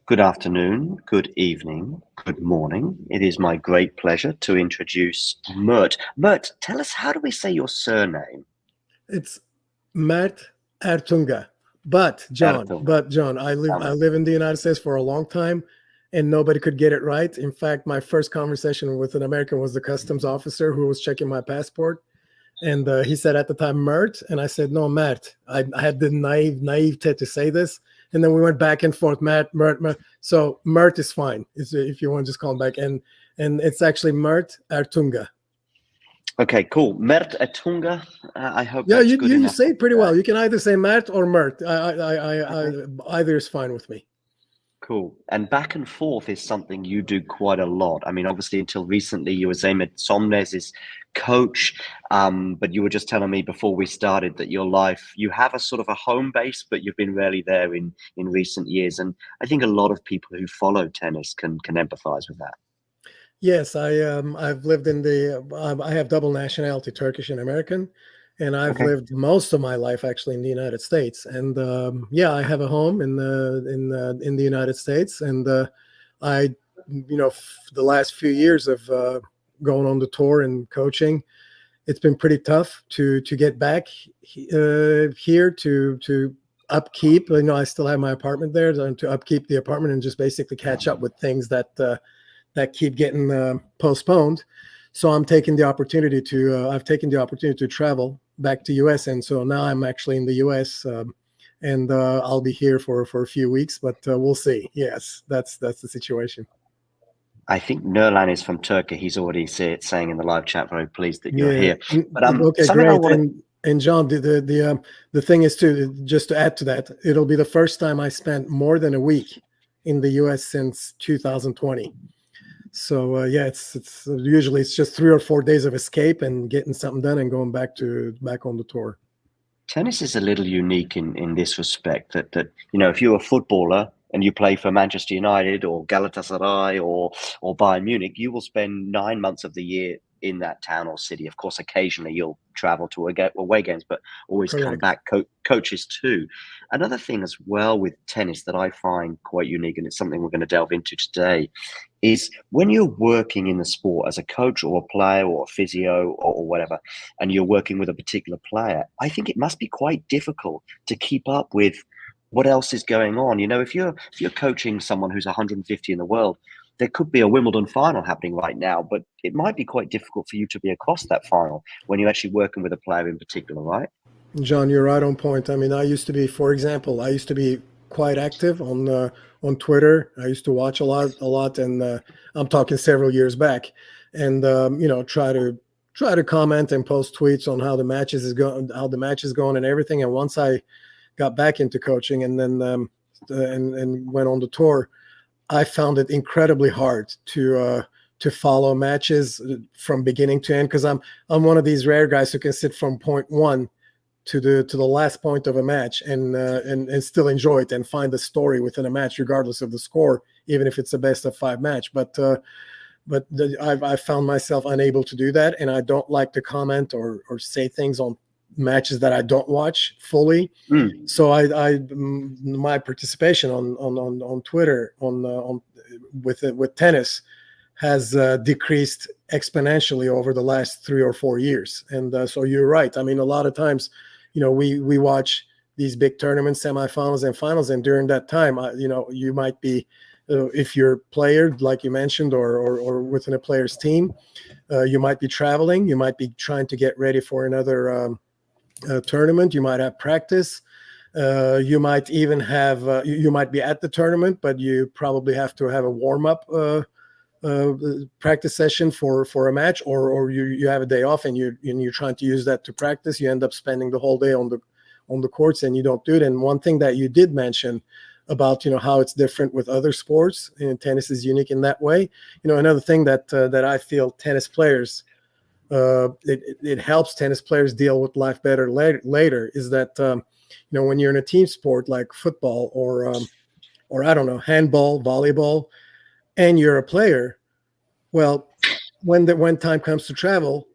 Good afternoon, good evening, good morning. It is my great pleasure to introduce Mert. Mert, tell us, how do we say your surname? It's Mert Ertunga. But John, Ertuğrul. but John, I live Tell me. I live in the United States for a long time, and nobody could get it right. In fact, my first conversation with an American was the customs officer who was checking my passport, and he said at the time Mert, and I said no, Mert. I had the naivete to say this, and then we went back and forth, Mert. So Mert is fine. If you want to just call him back, and it's actually Mert Ertunga. Okay, cool. Mert Ertuğrul. I hope Yeah, that's you, good you enough. say it pretty well. You can either say Matt or Mert. Either is fine with me. Cool. And back and forth is something you do quite a lot. I mean, obviously, until recently, you were Zeynep Somnes's coach, but you were just telling me before we started that your life, you have a sort of a home base, but you've been rarely there in recent years. And I think a lot of people who follow tennis can empathize with that. Yes, I've lived in I have double nationality, Turkish and American, and I've Okay. lived most of my life actually in the United States. And yeah, I have a home in the United States, and I, the last few years of going on the tour and coaching, it's been pretty tough to get back here to upkeep. I still have my apartment there to upkeep the apartment and just basically catch up with things that keep getting postponed. So I'm taking the opportunity to I've taken the opportunity to travel back to US, and so now I'm actually in the US, and I'll be here for a few weeks, but we'll see. Yes, that's the situation. I think Nurlan is from Turkey. He's already saying in the live chat, very pleased that you're Yeah. here. But Okay, something I great. want to. And John, the thing is too, just to add to that, it'll be the first time I spent more than a week in the US since 2020. So yeah, it's usually it's just 3 or 4 days of escape and getting something done and going back on the tour. Tennis is a little unique in this respect that if you're a footballer and you play for Manchester United or Galatasaray or Bayern Munich, you will spend 9 months of the year in that town or city. Of course, occasionally you'll travel to away games, but always come Correct. back. Coaches too. Another thing as well with tennis that I find quite unique, and it's something we're going to delve into today, is when you're working in the sport as a coach or a player or a physio or whatever, and you're working with a particular player, I think it must be quite difficult to keep up with what else is going on. If you're coaching someone who's 150 in the world, there could be a Wimbledon final happening right now, but it might be quite difficult for you to be across that final when you're actually working with a player in particular, right? John, you're right on point. I mean, for example, I used to be quite active on Twitter. I used to watch a lot, and I'm talking several years back, and try to comment and post tweets on how the match is going, and everything. And once I got back into coaching, and then and went on the tour, I found it incredibly hard to follow matches from beginning to end, because I'm one of these rare guys who can sit from point one to the last point of a match and still enjoy it and find the story within a match regardless of the score, even if it's a best of 5 match. I've found myself unable to do that, and I don't like to comment or say things on matches that I don't watch fully. Mm. So my participation on Twitter with tennis has decreased exponentially over the last 3 or 4 years. And so you're right. I mean, a lot of times, we watch these big tournaments, semifinals and finals, and during that time, you might be, if you're a player, like you mentioned, or within a player's team, you might be traveling, you might be trying to get ready for another tournament, you might have practice. You might even have you might be at the tournament, but you probably have to have a warm-up practice session for a match, or you have a day off and you're trying to use that to practice. You end up spending the whole day on the courts, and you don't do it. And one thing that you did mention about how it's different with other sports, and tennis is unique in that way. Another thing that I feel tennis players, it helps tennis players deal with life better later is that when you're in a team sport like football or I don't know, handball, volleyball, and you're a player, well, when time comes to travel,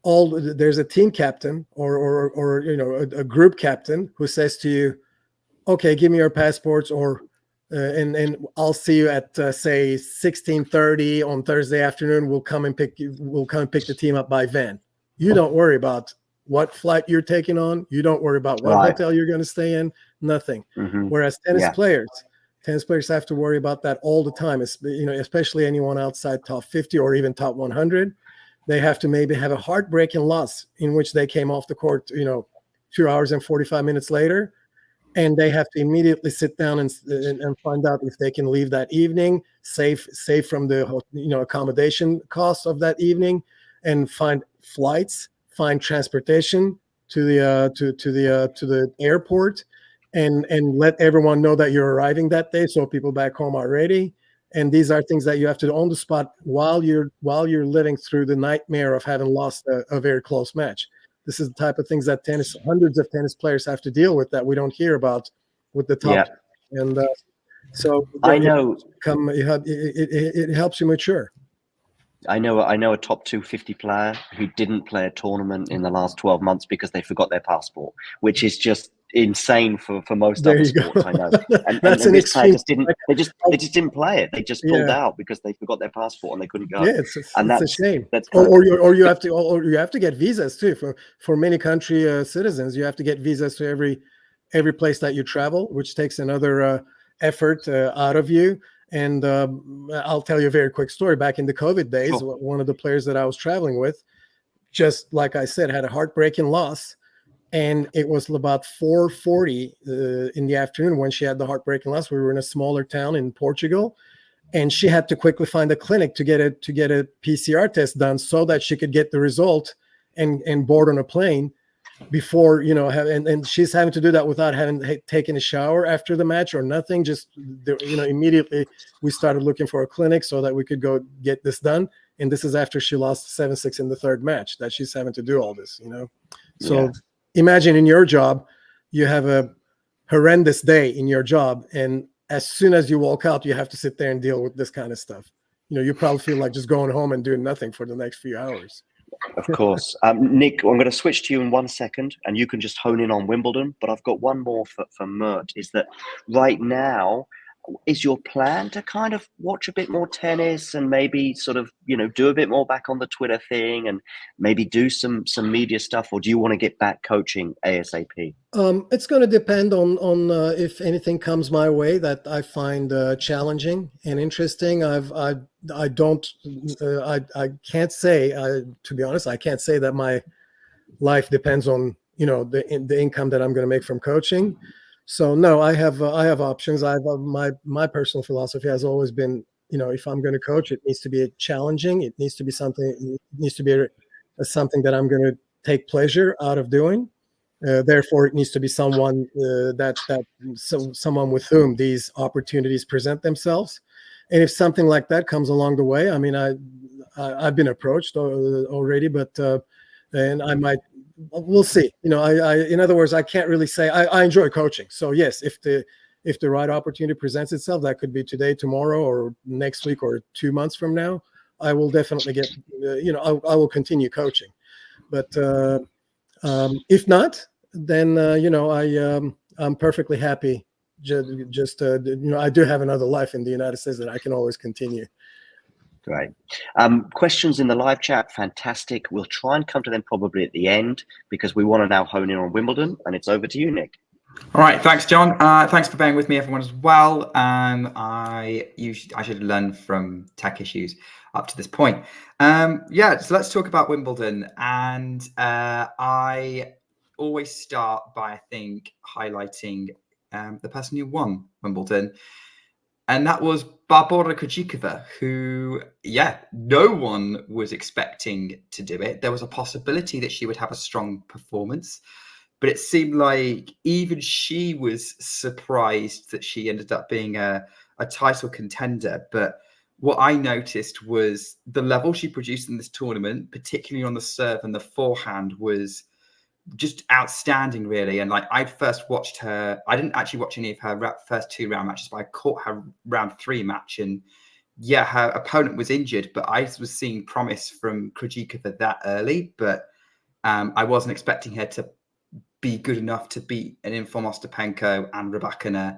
there's a team captain or a group captain who says to you, okay, give me your passports, or and I'll see you at say 16:30 on Thursday afternoon. We'll come and pick the team up by van. You don't worry about what flight you're taking on. You don't worry about what Right. hotel you're going to stay in. Nothing. Mm-hmm. Whereas tennis players have to worry about that all the time. Especially anyone outside top 50 or even top 100. They have to maybe have a heartbreaking loss in which they came off the court, 2 hours and 45 minutes later, and they have to immediately sit down and find out if they can leave that evening, save from the accommodation costs of that evening, and find flights, find transportation to the airport, and let everyone know that you're arriving that day, so people back home are ready. And these are things that you have to do on the spot while you're living through the nightmare of having lost a very close match. This is the type of things that hundreds of tennis players have to deal with that we don't hear about with the top. And so I know it helps you mature. I know a top 250 player who didn't play a tournament in the last 12 months because they forgot their passport, which is just insane for most other sports. I know. And this player just didn't. They just didn't play it. They just pulled out because they forgot their passport and they couldn't go. Yeah, it's a shame. Or you have to get visas too for many country citizens. You have to get visas to every place that you travel, which takes another effort out of you. And I'll tell you a very quick story. Back in the COVID days, one of the players that I was traveling with, just like I said, had a heartbreaking loss. And it was about 4:40 in the afternoon when she had the heartbreaking loss. We were in a smaller town in Portugal, and she had to quickly find a clinic to get a PCR test done so that she could get the result and board on a plane before, and she's having to do that without having taken a shower after the match or nothing. Just, immediately we started looking for a clinic so that we could go get this done. And this is after she lost 7-6 in the third match that she's having to do all this, So imagine in your job, you have a horrendous day in your job, and as soon as you walk out, you have to sit there and deal with this kind of stuff. You probably feel like just going home and doing nothing for the next few hours. Of course. Nick, I'm going to switch to you in 1 second, and you can just hone in on Wimbledon. But I've got one more for Mert, is that right now, is your plan to kind of watch a bit more tennis and maybe sort of, do a bit more back on the Twitter thing and maybe do some media stuff, or do you want to get back coaching ASAP? It's going to depend on if anything comes my way that I find challenging and interesting. I can't say, to be honest, I can't say that my life depends on the income that I'm going to make from coaching. So no, I have options. My personal philosophy has always been, if I'm going to coach, it needs to be challenging. It needs to be something. It needs to be something that I'm going to take pleasure out of doing. Therefore, it needs to be someone someone with whom these opportunities present themselves. And if something like that comes along the way, I mean, I've been approached already, but and I might. We'll see. In other words, I can't really say. I enjoy coaching. So yes, if the right opportunity presents itself, that could be today, tomorrow, or next week, or 2 months from now, I will definitely get. I will continue coaching. But if not, then I'm perfectly happy. Just I do have another life in the United States that I can always continue. Great. Questions in the live chat, fantastic. We'll try and come to them probably at the end because we want to now hone in on Wimbledon, and it's over to you, Nick. All right, thanks, John. Thanks for bearing with me, everyone, as well. I should learn from tech issues up to this point. So let's talk about Wimbledon. And I always start by, I think, highlighting the person who won Wimbledon. And that was Barbora Krejcikova, who, no one was expecting to do it. There was a possibility that she would have a strong performance, but it seemed like even she was surprised that she ended up being a title contender. But what I noticed was the level she produced in this tournament, particularly on the serve and the forehand, was just outstanding, really. And I first watched her. I didn't actually watch any of her first 2 round matches, but I caught her round 3 match, and her opponent was injured, but I was seeing promise from Krejcikova that early. But I wasn't expecting her to be good enough to beat an informed Ostapenko and Rybakina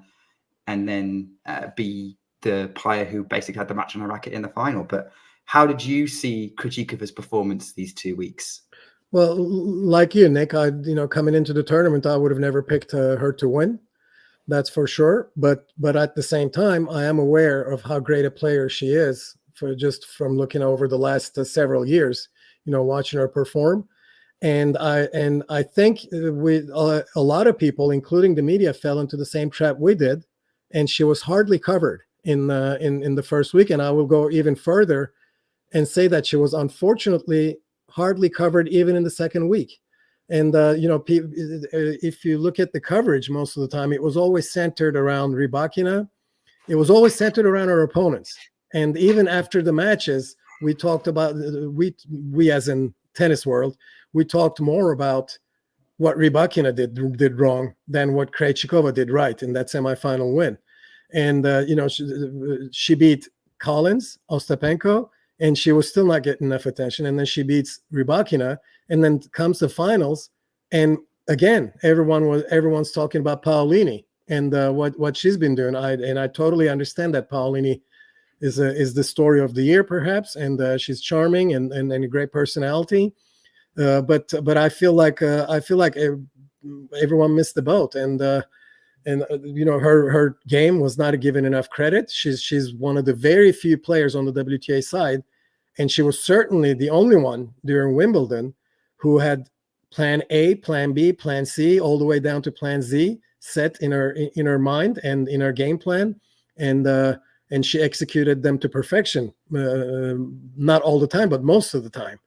and then be the player who basically had the match on her racket in the final. But how did you see Krejcikova's performance these 2 weeks? Well, like you, Nick, coming into the tournament, I would have never picked her to win. That's for sure. But at the same time, I am aware of how great a player she is from looking over the last several years, watching her perform. And I think a lot of people, including the media, fell into the same trap we did, and she was hardly covered in the first week. And I will go even further and say that she was unfortunately hardly covered even in the second week. And if you look at the coverage, most of the time it was always centered around Rybakina. It was always centered around her opponents. And even after the matches, we talked about we as in tennis world, we talked more about what Rybakina did wrong than what Krejcikova did right in that semifinal win. And she beat Collins, Ostapenko, and she was still not getting enough attention. And then she beats Rybakina, and then comes the finals, and again, everyone's talking about Paolini and what she's been doing. I totally understand that Paolini is the story of the year, perhaps, and she's charming and a great personality. But I feel like everyone missed the boat, and her game was not given enough credit. She's one of the very few players on the WTA side, and she was certainly the only one during Wimbledon who had plan A, plan B, plan C, all the way down to plan Z set in her mind and in her game plan, and she executed them to perfection. Not all the time, but most of the time.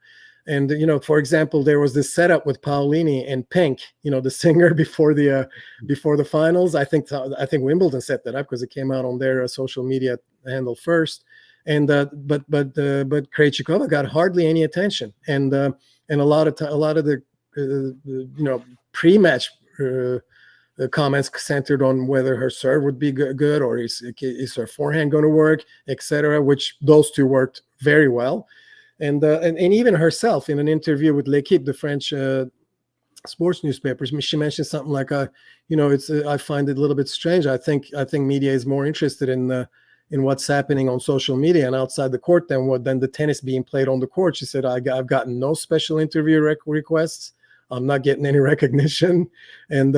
And for example, there was this setup with Paolini and Pink, the singer before the finals. I think Wimbledon set that up because it came out on their social media handle first. And but Krejcikova got hardly any attention, and a lot of the pre-match comments centered on whether her serve would be good or is her forehand going to work, etc. Which those two worked very well. And even herself in an interview with L'Equipe, the French sports newspapers, she mentioned something like, I find it a little bit strange. I think media is more interested in what's happening on social media and outside the court than the tennis being played on the court. She said, I've gotten no special interview requests. I'm not getting any recognition, and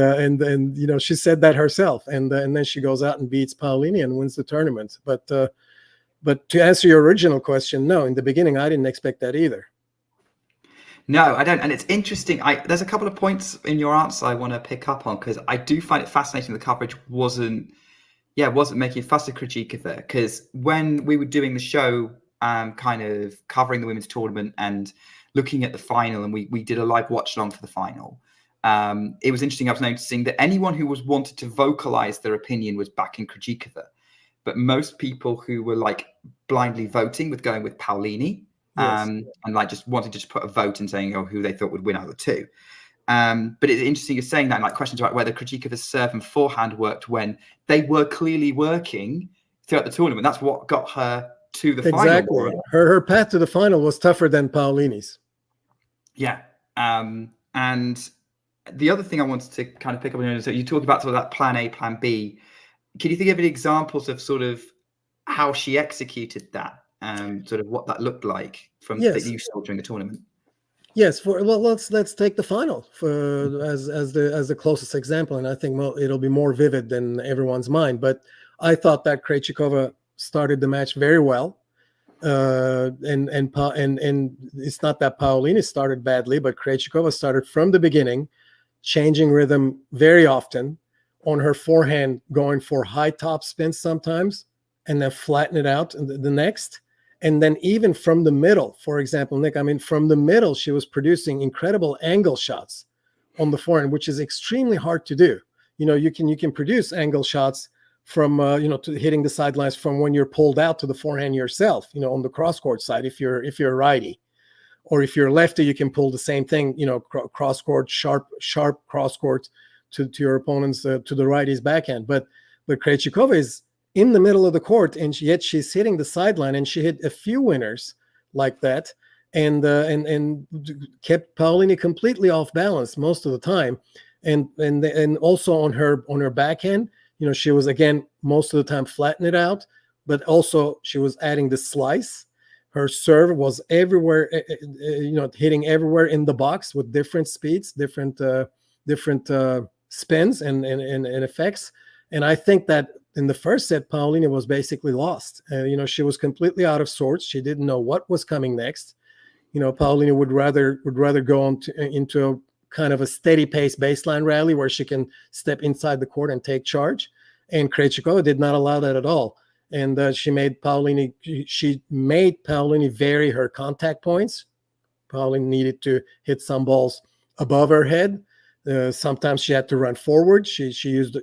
she said that herself, and then she goes out and beats Paolini and wins the tournament. But to answer your original question, no, in the beginning, I didn't expect that either. No, I don't. And it's interesting. There's a couple of points in your answer I want to pick up on, because I do find it fascinating the coverage wasn't making fuss of Krejcikova. Because when we were doing the show, kind of covering the women's tournament and looking at the final, and we did a live watch along for the final, it was interesting. I was noticing that anyone who was wanted to vocalize their opinion was backing Krejcikova. But most people who were like blindly voting with going with Paolini, yes, and like just wanted to just put a vote and saying who they thought would win out of the two. But it's interesting you're saying that, and like questions about whether Krejcikova's serve and forehand worked when they were clearly working throughout the tournament. That's what got her to the final. Exactly. Her path to the final was tougher than Paolini's. Yeah. And the other thing I wanted to kind of pick up on is that you talked about sort of that plan A, plan B. Can you think of any examples of sort of how she executed that, sort of what that looked like from that you saw during the tournament? Yes. Let's take the final as the closest example, and I think it'll be more vivid than everyone's mind. But I thought that Krejcikova started the match very well, and it's not that Paolini started badly, but Krejcikova started from the beginning, changing rhythm very often. On her forehand, going for high top spins sometimes, and then flatten it out the next. And then even from the middle, for example, Nick, from the middle, she was producing incredible angle shots on the forehand, which is extremely hard to do. You can produce angle shots from, to hitting the sidelines from when you're pulled out to the forehand yourself, on the cross court side, if you're a righty. Or if you're a lefty, you can pull the same thing, cross court, sharp cross court to your opponent's to the righty's backhand. But Krejcikova is in the middle of the court, and yet she's hitting the sideline, and she hit a few winners like that, and kept Paolini completely off balance most of the time, and also on her backhand, she was, again, most of the time flattening it out, but also she was adding the slice. Her serve was everywhere, hitting everywhere in the box with different speeds, different spins and effects. And I think that in the first set, Paolini was basically lost. She was completely out of sorts. She didn't know what was coming next. Paolini would rather go into a kind of a steady pace baseline rally where she can step inside the court and take charge. And Krejcikova did not allow that at all. And she made Paolini vary her contact points. Paolini needed to hit some balls above her head. Sometimes she had to run forward. She used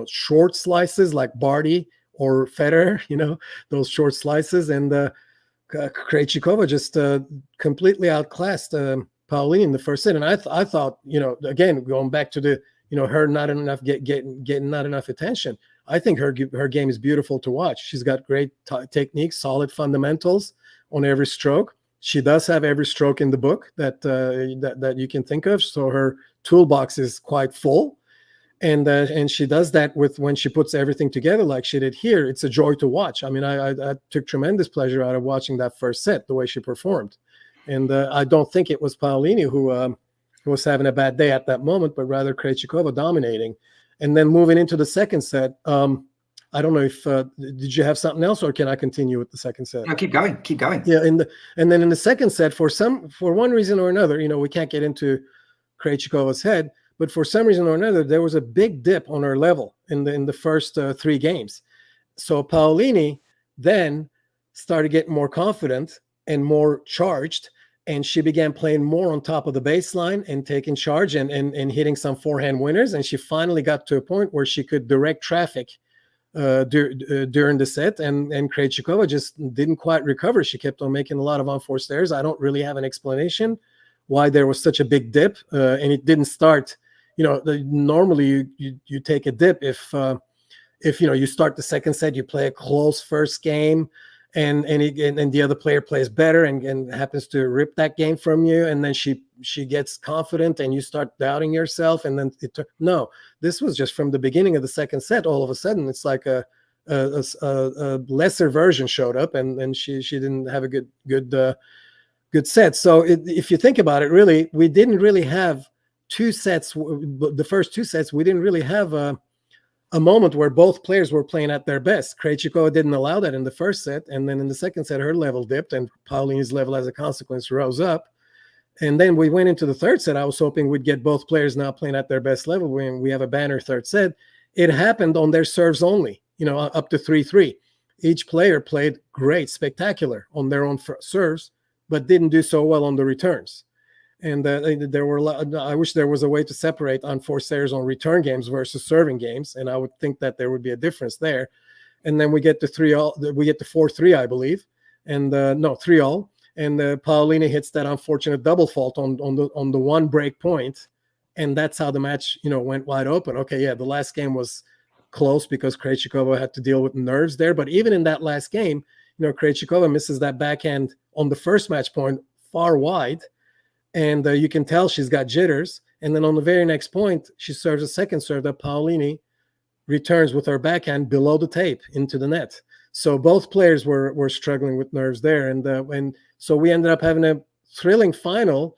short slices like Barty or Federer, those short slices. And Krejcikova just completely outclassed Paolini in the first set. And I thought, again, going back to the her not enough getting not enough attention. I think her game is beautiful to watch. She's got great technique, solid fundamentals on every stroke. She does have every stroke in the book that you can think of. So her toolbox is quite full, and she does that when she puts everything together like she did here. It's a joy to watch. I mean, I took tremendous pleasure out of watching that first set, the way she performed, and I don't think it was Paolini who was having a bad day at that moment, but rather Krejcikova dominating. And then moving into the second set, I don't know if did you have something else, or can I continue with the second set? No, keep going. Yeah, and then in the second set, for one reason or another, we can't get into Krejcikova's head, but for some reason or another, there was a big dip on her level in the first 3 games. So Paolini then started getting more confident and more charged, and she began playing more on top of the baseline and taking charge and hitting some forehand winners. And she finally got to a point where she could direct traffic during the set, and Krejcikova just didn't quite recover. She kept on making a lot of unforced errors. I don't really have an explanation why there was such a big dip, and it didn't start. Normally you take a dip if you start the second set, you play a close first game, and the other player plays better and happens to rip that game from you, and then she gets confident and you start doubting yourself, and then no, this was just from the beginning of the second set. All of a sudden, it's like a lesser version showed up, and she didn't have a good set. So if you think about it, really, we didn't really have 2 sets. The first 2 sets, we didn't really have a moment where both players were playing at their best. Krejcikova didn't allow that in the first set, and then in the second set, her level dipped, and Paolini's level, as a consequence, rose up. And then we went into the third set. I was hoping we'd get both players now playing at their best level when we have a banner third set. It happened on their serves only, up to 3-3. Each player played great, spectacular on their own serves, but didn't do so well on the returns. And there were I wish there was a way to separate unforced errors on return games versus serving games, and I would think that there would be a difference there. And then we get to 3-all. We get to 4-3, I believe, and 3-all. And Paolini hits that unfortunate double fault on the one break point, and that's how the match went wide open. Okay, yeah, the last game was close because Krejcikova had to deal with nerves there, but even in that last game, Krejcikova misses that backhand on the first match point far wide. And you can tell she's got jitters. And then on the very next point, she serves a second serve that Paolini returns with her backhand below the tape into the net. So both players were struggling with nerves there. And so we ended up having a thrilling final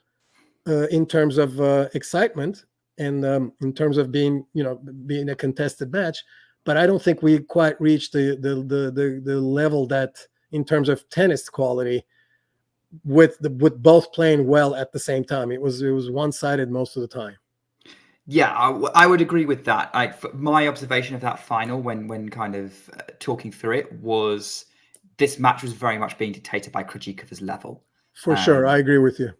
in terms of excitement and in terms of being a contested match. But I don't think we quite reached the level that, in terms of tennis quality, with both playing well at the same time. It was one-sided most of the time. Yeah, I would agree with that. My observation of that final, when kind of talking through it, was this match was very much being dictated by Krejcikova's level. For sure, I agree with you.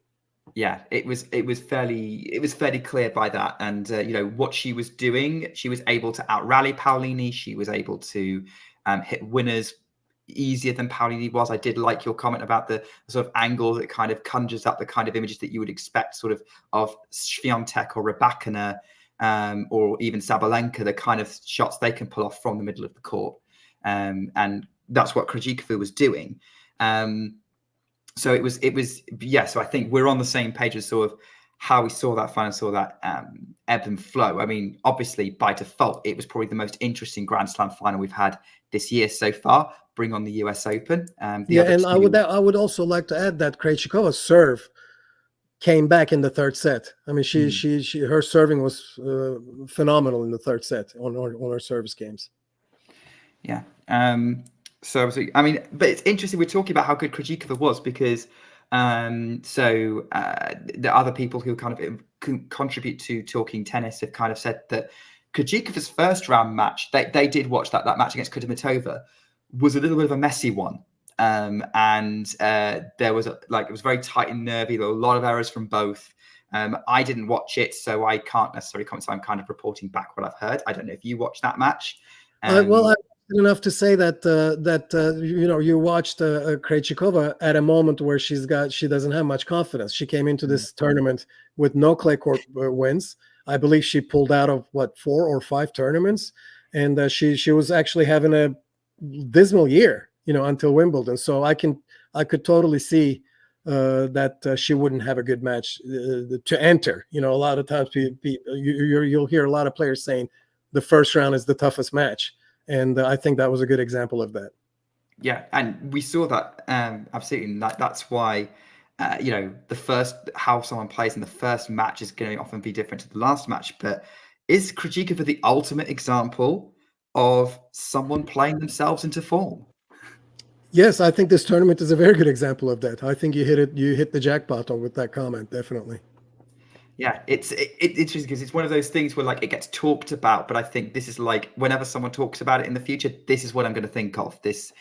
Yeah, it was fairly clear by that, and what she was doing, she was able to out rally Paolini. She was able to hit winners easier than Paolini was. I did like your comment about the sort of angle that kind of conjures up the kind of images that you would expect sort of Swiatek or Rybakina or even Sabalenka, the kind of shots they can pull off from the middle of the court. And that's what Krejcikova was doing. So it was, yeah. So I think we're on the same page as sort of how we saw that final, saw that ebb and flow. I mean, obviously, by default, it was probably the most interesting Grand Slam final we've had this year so far. Bring on the US Open. And I would also like to add that Krejcikova's serve came back in the third set. I mean, her serving was phenomenal in the third set on her service games. Yeah. So obviously, I mean, but it's interesting. We're talking about how good Krejcikova was because the other people who kind of contribute to Talking Tennis have kind of said that Krejcikova's first round match, they did watch that match against Kudermetova, was a little bit of a messy one. There was it was very tight and nervy. There were a lot of errors from both. I didn't watch it, so I can't necessarily comment. So I'm kind of reporting back what I've heard. I don't know if you watched that match. Well, I'm enough to say that you watched Krejcikova at a moment where she doesn't have much confidence. She came into this tournament with no clay court wins. I believe she pulled out of 4 or 5 tournaments, and she was actually having a dismal year, until Wimbledon. So I could totally see that she wouldn't have a good match to enter. A lot of times you'll hear a lot of players saying the first round is the toughest match. And I think that was a good example of that. Yeah, and we saw that absolutely. That's why, how someone plays in the first match is going to often be different to the last match. But is Krejcikova the ultimate example of someone playing themselves into form? Yes, I think this tournament is a very good example of that. I think you hit the jackpot with that comment, definitely. Yeah, it's interesting because it's one of those things where it gets talked about, but I think this is whenever someone talks about it in the future, this is what I'm going to think of. Yes,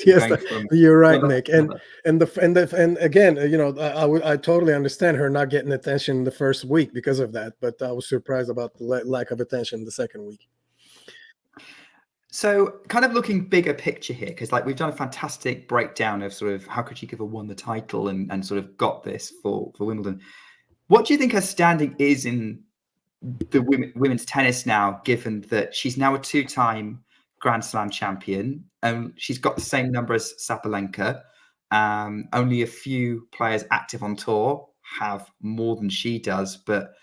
you're right, Nick. And again, I totally understand her not getting attention the first week because of that, but I was surprised about the lack of attention the second week. So kind of looking bigger picture here, because we've done a fantastic breakdown of sort of how Krejcikova won the title and sort of got this for Wimbledon. What do you think her standing is in the women's tennis now, given that she's now a 2-time Grand Slam champion? She's got the same number as Sabalenka. Only a few players active on tour have more than she does. But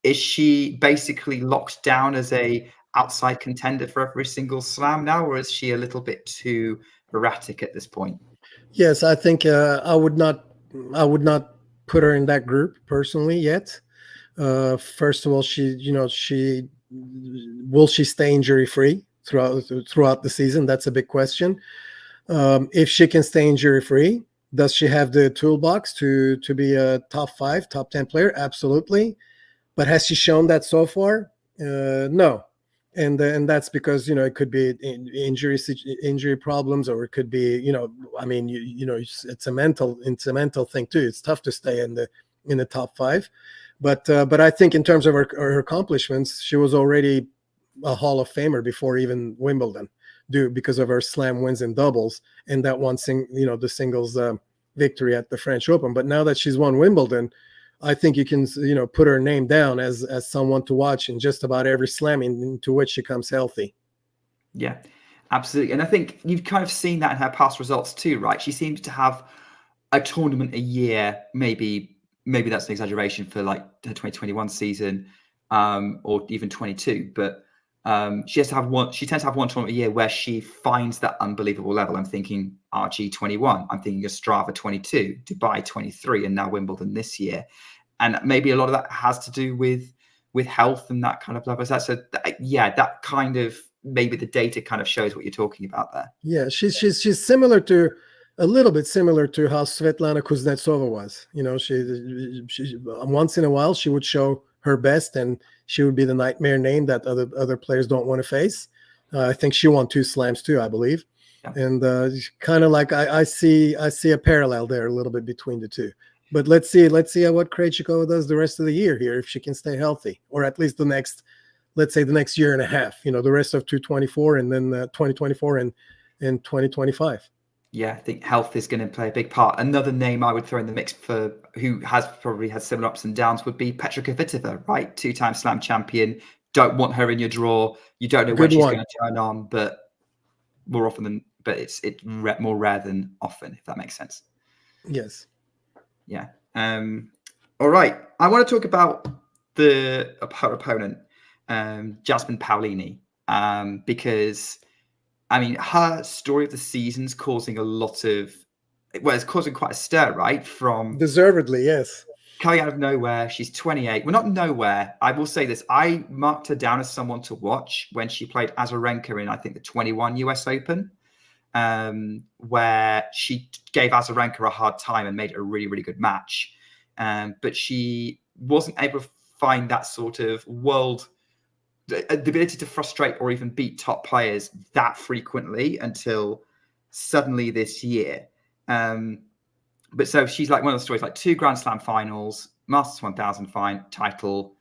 is she basically locked down as a outside contender for every single slam now, or is she a little bit too erratic at this point? Yes, I think I would not put her in that group personally yet. First of all, will she stay injury free throughout the season? That's a big question. If she can stay injury free, does she have the toolbox to be a top 5, top 10 player? Absolutely. But has she shown that so far? No. And that's because it could be injury problems, or it could be it's a mental thing too. It's tough to stay in the top 5, but I think in terms of her accomplishments, she was already a Hall of Famer before even Wimbledon, because of her slam wins in doubles and that one the singles victory at the French Open. But now that she's won Wimbledon, I think you can, put her name down as someone to watch in just about every slam into which she comes healthy. Yeah, absolutely. And I think you've kind of seen that in her past results too, right? She seems to have a tournament a year. Maybe that's an exaggeration for her 2021 season, or even 22. But she tends to have one tournament a year where she finds that unbelievable level. I'm thinking RG 21. I'm thinking Ostrava 22, Dubai 23, and now Wimbledon this year. And maybe a lot of that has to do with health and that kind of level. That kind of, maybe the data kind of shows what you're talking about there. Yeah, she's a little bit similar to how Svetlana Kuznetsova was. She once in a while she would show her best, and she would be the nightmare name that other players don't want to face. I think she won 2 slams too, I believe. Yeah. And kind of I see a parallel there a little bit between the two. But let's see what Krejcikova does the rest of the year here, if she can stay healthy, or at least the next year and a half, the rest of 2024 and then 2024 and 2025. Yeah, I think health is going to play a big part. Another name I would throw in the mix for who has probably had similar ups and downs would be Petra Kvitova, right? 2-time slam champion. Don't want her in your draw. You don't know when she's going to turn on, but it's more rare than often, if that makes sense. Yes. Yeah. All right. I want to talk about her opponent, Jasmine Paolini, because, I mean, her story of the season's causing a lot of, well, it's causing quite a stir, right? From Deservedly, yes. coming out of nowhere. She's 28. Well, not nowhere. I will say this. I marked her down as someone to watch when she played Azarenka in, I think, the 21 US Open, where she gave Azarenka a hard time and made it a really, really good match. But she wasn't able to find that sort of the ability to frustrate or even beat top players that frequently until suddenly this year. But so she's like one of the stories, like 2 Grand Slam finals, Masters 1000 title,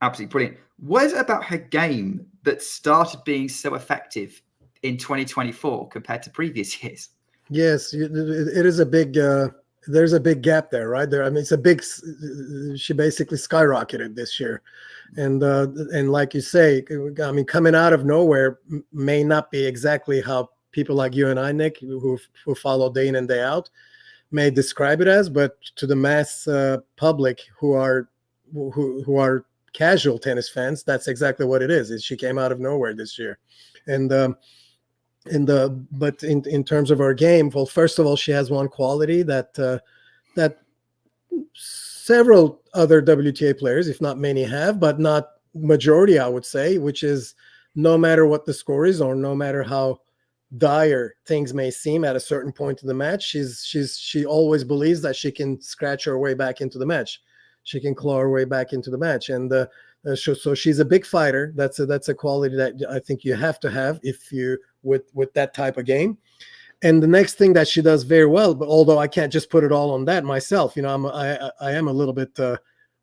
absolutely brilliant. What is it about her game that started being so effective in 2024 compared to previous years? Yes, it is a big. There's a big gap there, right there. I mean, it's a big. She basically skyrocketed this year, and like you say, I mean, coming out of nowhere may not be exactly how people like you and I, Nick, who follow day in and day out, may describe it as, but to the mass public who are casual tennis fans, that's exactly what it is. She came out of nowhere this year, and but in terms of her game, well, first of all, she has one quality that several other WTA players, if not many, have, but not majority, I would say, which is no matter what the score is or no matter how dire things may seem at a certain point in the match, she always believes that she can scratch her way back into the match. She can claw her way back into the match, and so she's a big fighter. That's a quality that I think you have to have if you with that type of game. And the next thing that she does very well, but although I can't just put it all on that myself, you know, I am a little bit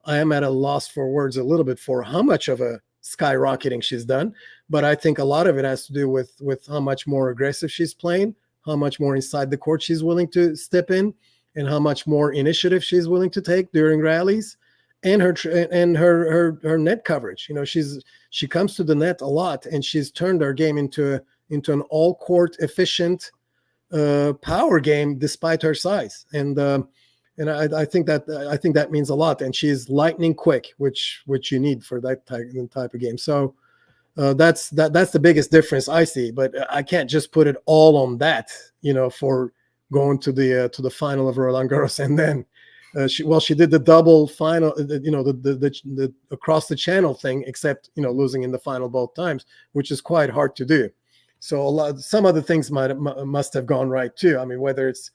I am at a loss for words a little bit for how much of a skyrocketing she's done. But I think a lot of it has to do with how much more aggressive she's playing, how much more inside the court she's willing to step in, and how much more initiative she's willing to take during rallies, and her net coverage. You know, she comes to the net a lot, and she's turned her game into an all court efficient power game despite her size. And I think that means a lot. And she's lightning quick, which you need for that type of game. So that's the biggest difference I see. But I can't just put it all on that, you know, for going to the final of Roland Garros, and then she did the double final, you know, the across the channel thing, except, you know, losing in the final both times, which is quite hard to do. So some other things must have gone right too. I mean, whether it's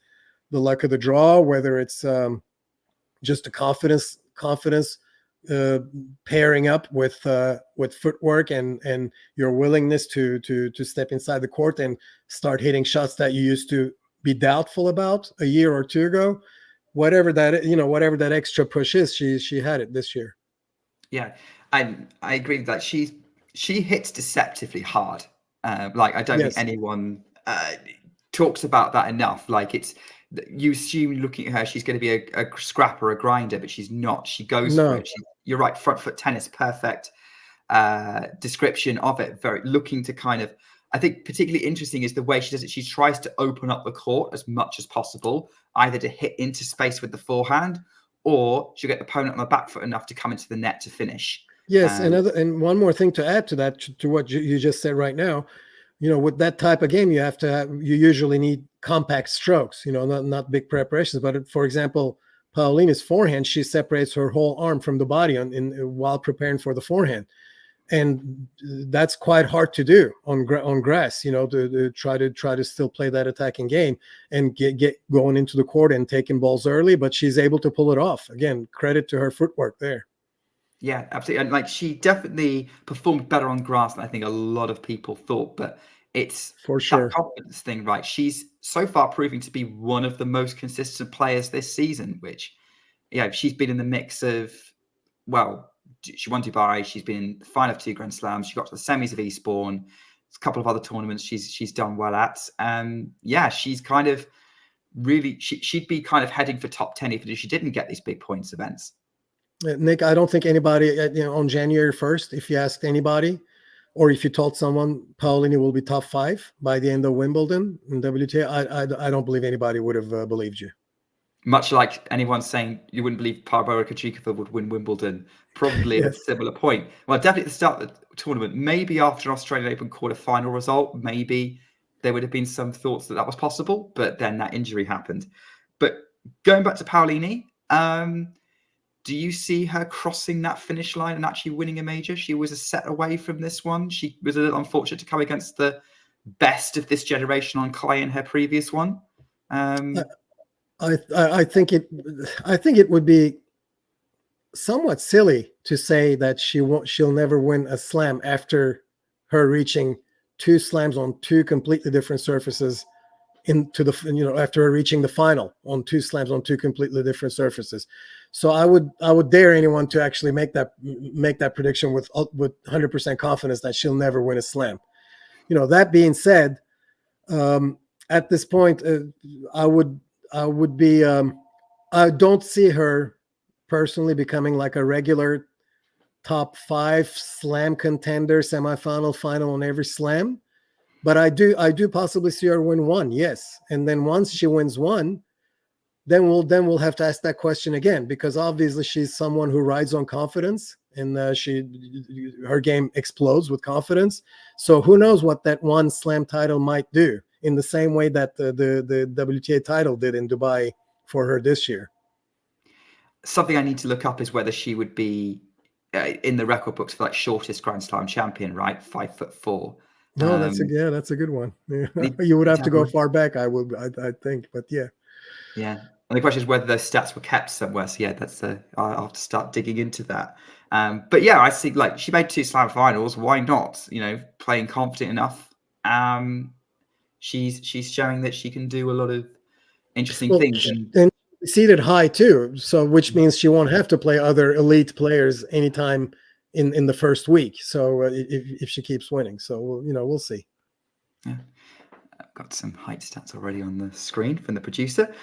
the luck of the draw, whether it's just a confidence pairing up with footwork and your willingness to step inside the court and start hitting shots that you used to be doubtful about a year or two ago. Whatever that extra push is, she had it this year. Yeah, I agree with that. She hits deceptively hard. Like, I don't think anyone talks about that enough. Like, you assume looking at her, she's going to be a scrapper, a grinder, but she's not. She goes for it. You're right, front foot tennis, perfect description of it. Very looking to kind of, I think particularly interesting is the way she does it. She tries to open up the court as much as possible, either to hit into space with the forehand, or she'll get the opponent on the back foot enough to come into the net to finish. Yes, and one more thing to add to that, to what you just said right now, you know, with that type of game, you usually need compact strokes, you know, not big preparations. But for example, Paolini's forehand, she separates her whole arm from the body while preparing for the forehand, and that's quite hard to do on grass, you know, to try to still play that attacking game and get going into the court and taking balls early. But she's able to pull it off. Again, credit to her footwork there. Yeah, absolutely. And like, she definitely performed better on grass than I think a lot of people thought, but it's for sure that confidence thing, right? She's so far proving to be one of the most consistent players this season, which, yeah, she's been in the mix of, well, she won Dubai, she's been in the final of 2 Grand Slams, she got to the semis of Eastbourne, a couple of other tournaments she's done well at. Yeah, she's kind of really, she'd be kind of heading for top 10 if she didn't get these big points events. Nick, I don't think anybody, you know, on January 1st, if you asked anybody, or if you told someone Paolini will be top 5 by the end of Wimbledon in WTA, I don't believe anybody would have believed you. Much like anyone saying you wouldn't believe Barbora Krejcikova would win Wimbledon, probably at a similar point. Well, definitely at the start of the tournament, maybe after an Australian Open quarter-final result, maybe there would have been some thoughts that was possible, but then that injury happened. But going back to Paolini, do you see her crossing that finish line and actually winning a major? She was a set away from this one. She was a little unfortunate to come against the best of this generation on clay in her previous one. I think it would be somewhat silly to say that she'll never win a slam after her reaching 2 slams on 2 completely different surfaces after her reaching the final on 2 slams on 2 completely different surfaces. So I would dare anyone to actually make that prediction with 100% confidence that she'll never win a slam. That being said, at this point, I don't see her personally becoming like a regular top 5 slam contender, semifinal, final on every slam. But I do possibly see her win one, yes. And then once she wins one, then we'll have to ask that question again, because obviously she's someone who rides on confidence, and her game explodes with confidence. So who knows what that one slam title might do, in the same way that the WTA title did in Dubai for her this year. Something I need to look up is whether she would be in the record books for like shortest Grand Slam champion, right? 5'4". No, that's a good one. Yeah. You would have to go far back, I think, but yeah. Yeah. And the question is whether those stats were kept somewhere. So yeah, I'll have to start digging into that. But yeah, I see, like, she made 2 slam finals. Why not? Playing confident enough. She's showing that she can do a lot of interesting things. And seeded high too, so which means she won't have to play other elite players anytime in the first week. So if she keeps winning, so we'll see. Yeah, I've got some height stats already on the screen from the producer.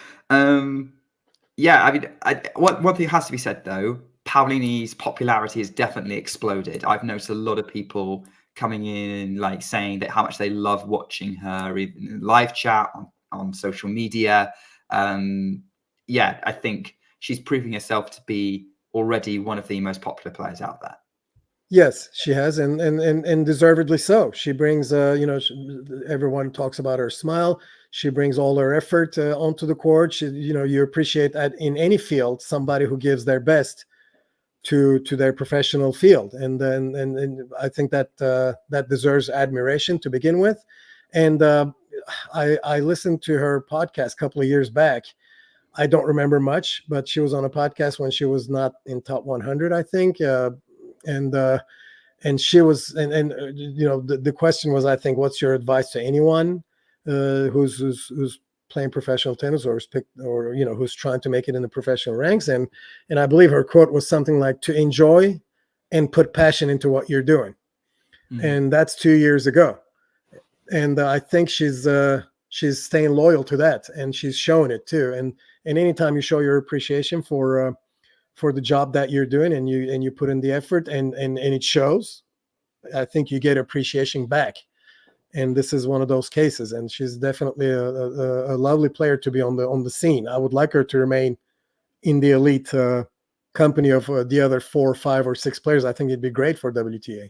Yeah, I mean, one thing has to be said though. Paolini's popularity has definitely exploded. I've noticed a lot of people coming in, like, saying that how much they love watching her, even in live chat on social media. Yeah, I think she's proving herself to be already one of the most popular players out there. Yes, she has, and deservedly so. She brings, everyone talks about her smile. She brings all her effort onto the court. You appreciate that in any field, somebody who gives their best to their professional field, and I think that deserves admiration to begin with. And I listened to her podcast a couple of years back. I don't remember much, but she was on a podcast when she was not in top 100, I think. And she was, the question was, I think, what's your advice to anyone who's playing professional tennis or who's trying to make it in the professional ranks? And I believe her quote was something like, to enjoy and put passion into what you're doing. Mm-hmm. And that's 2 years ago. And I think she's staying loyal to that, and she's showing it too. And anytime you show your appreciation for the job that you're doing, and you put in the effort, and it shows, I think you get appreciation back. And this is one of those cases. And she's definitely a lovely player to be on the scene. I would like her to remain in the elite company of the other 4, 5, or 6 players. I think it'd be great for WTA.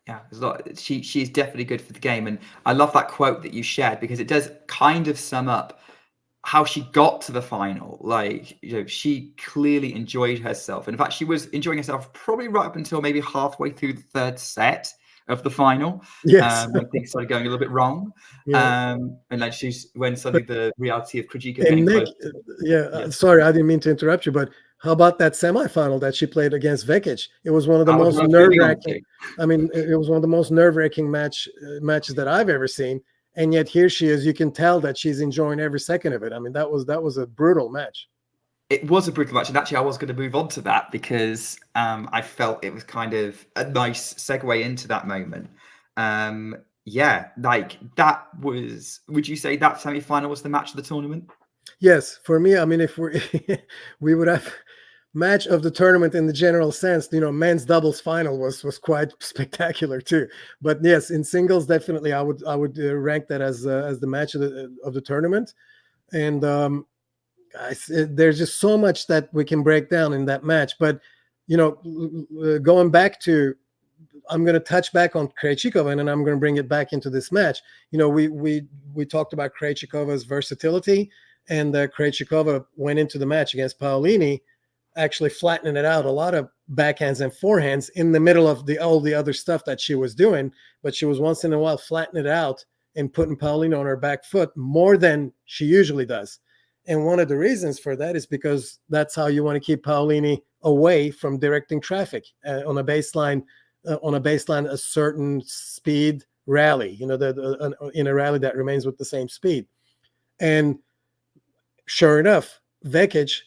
Yeah, there's a lot. She's definitely good for the game, and I love that quote that you shared, because it does kind of sum up how she got to the final. Like, she clearly enjoyed herself. In fact, she was enjoying herself probably right up until maybe halfway through the 3rd set of the final. Yes. When things started going a little bit wrong. Yeah. And like when suddenly the reality of Krejcikova getting close. Sorry, I didn't mean to interrupt you, but how about that semifinal that she played against Vekic? It was one of the most nerve-wracking. I mean, it was one of the most nerve-wracking matches that I've ever seen. And yet here she is. You can tell that she's enjoying every second of it. I mean, that was a brutal match. It was a brutal match, and actually I was going to move on to that, because I felt it was kind of a nice segue into that moment. Yeah, like, that was, would you say that semi-final was the match of the tournament? Yes, for me. I mean, if we would have match of the tournament in the general sense, men's doubles final was quite spectacular too. But yes, in singles, definitely I would rank that as the match of the tournament. And guys, there's just so much that we can break down in that match. But going back to, I'm going to touch back on Krejcikova, and then I'm going to bring it back into this match. We talked about Krejcikova's versatility, and Krejcikova went into the match against Paolini, actually flattening it out, a lot of backhands and forehands in the middle of all the other stuff that she was doing. But she was once in a while flattening it out and putting Paolini on her back foot more than she usually does. And one of the reasons for that is because that's how you want to keep Paolini away from directing traffic on a baseline, a certain speed rally, in a rally that remains with the same speed. And sure enough, Vekic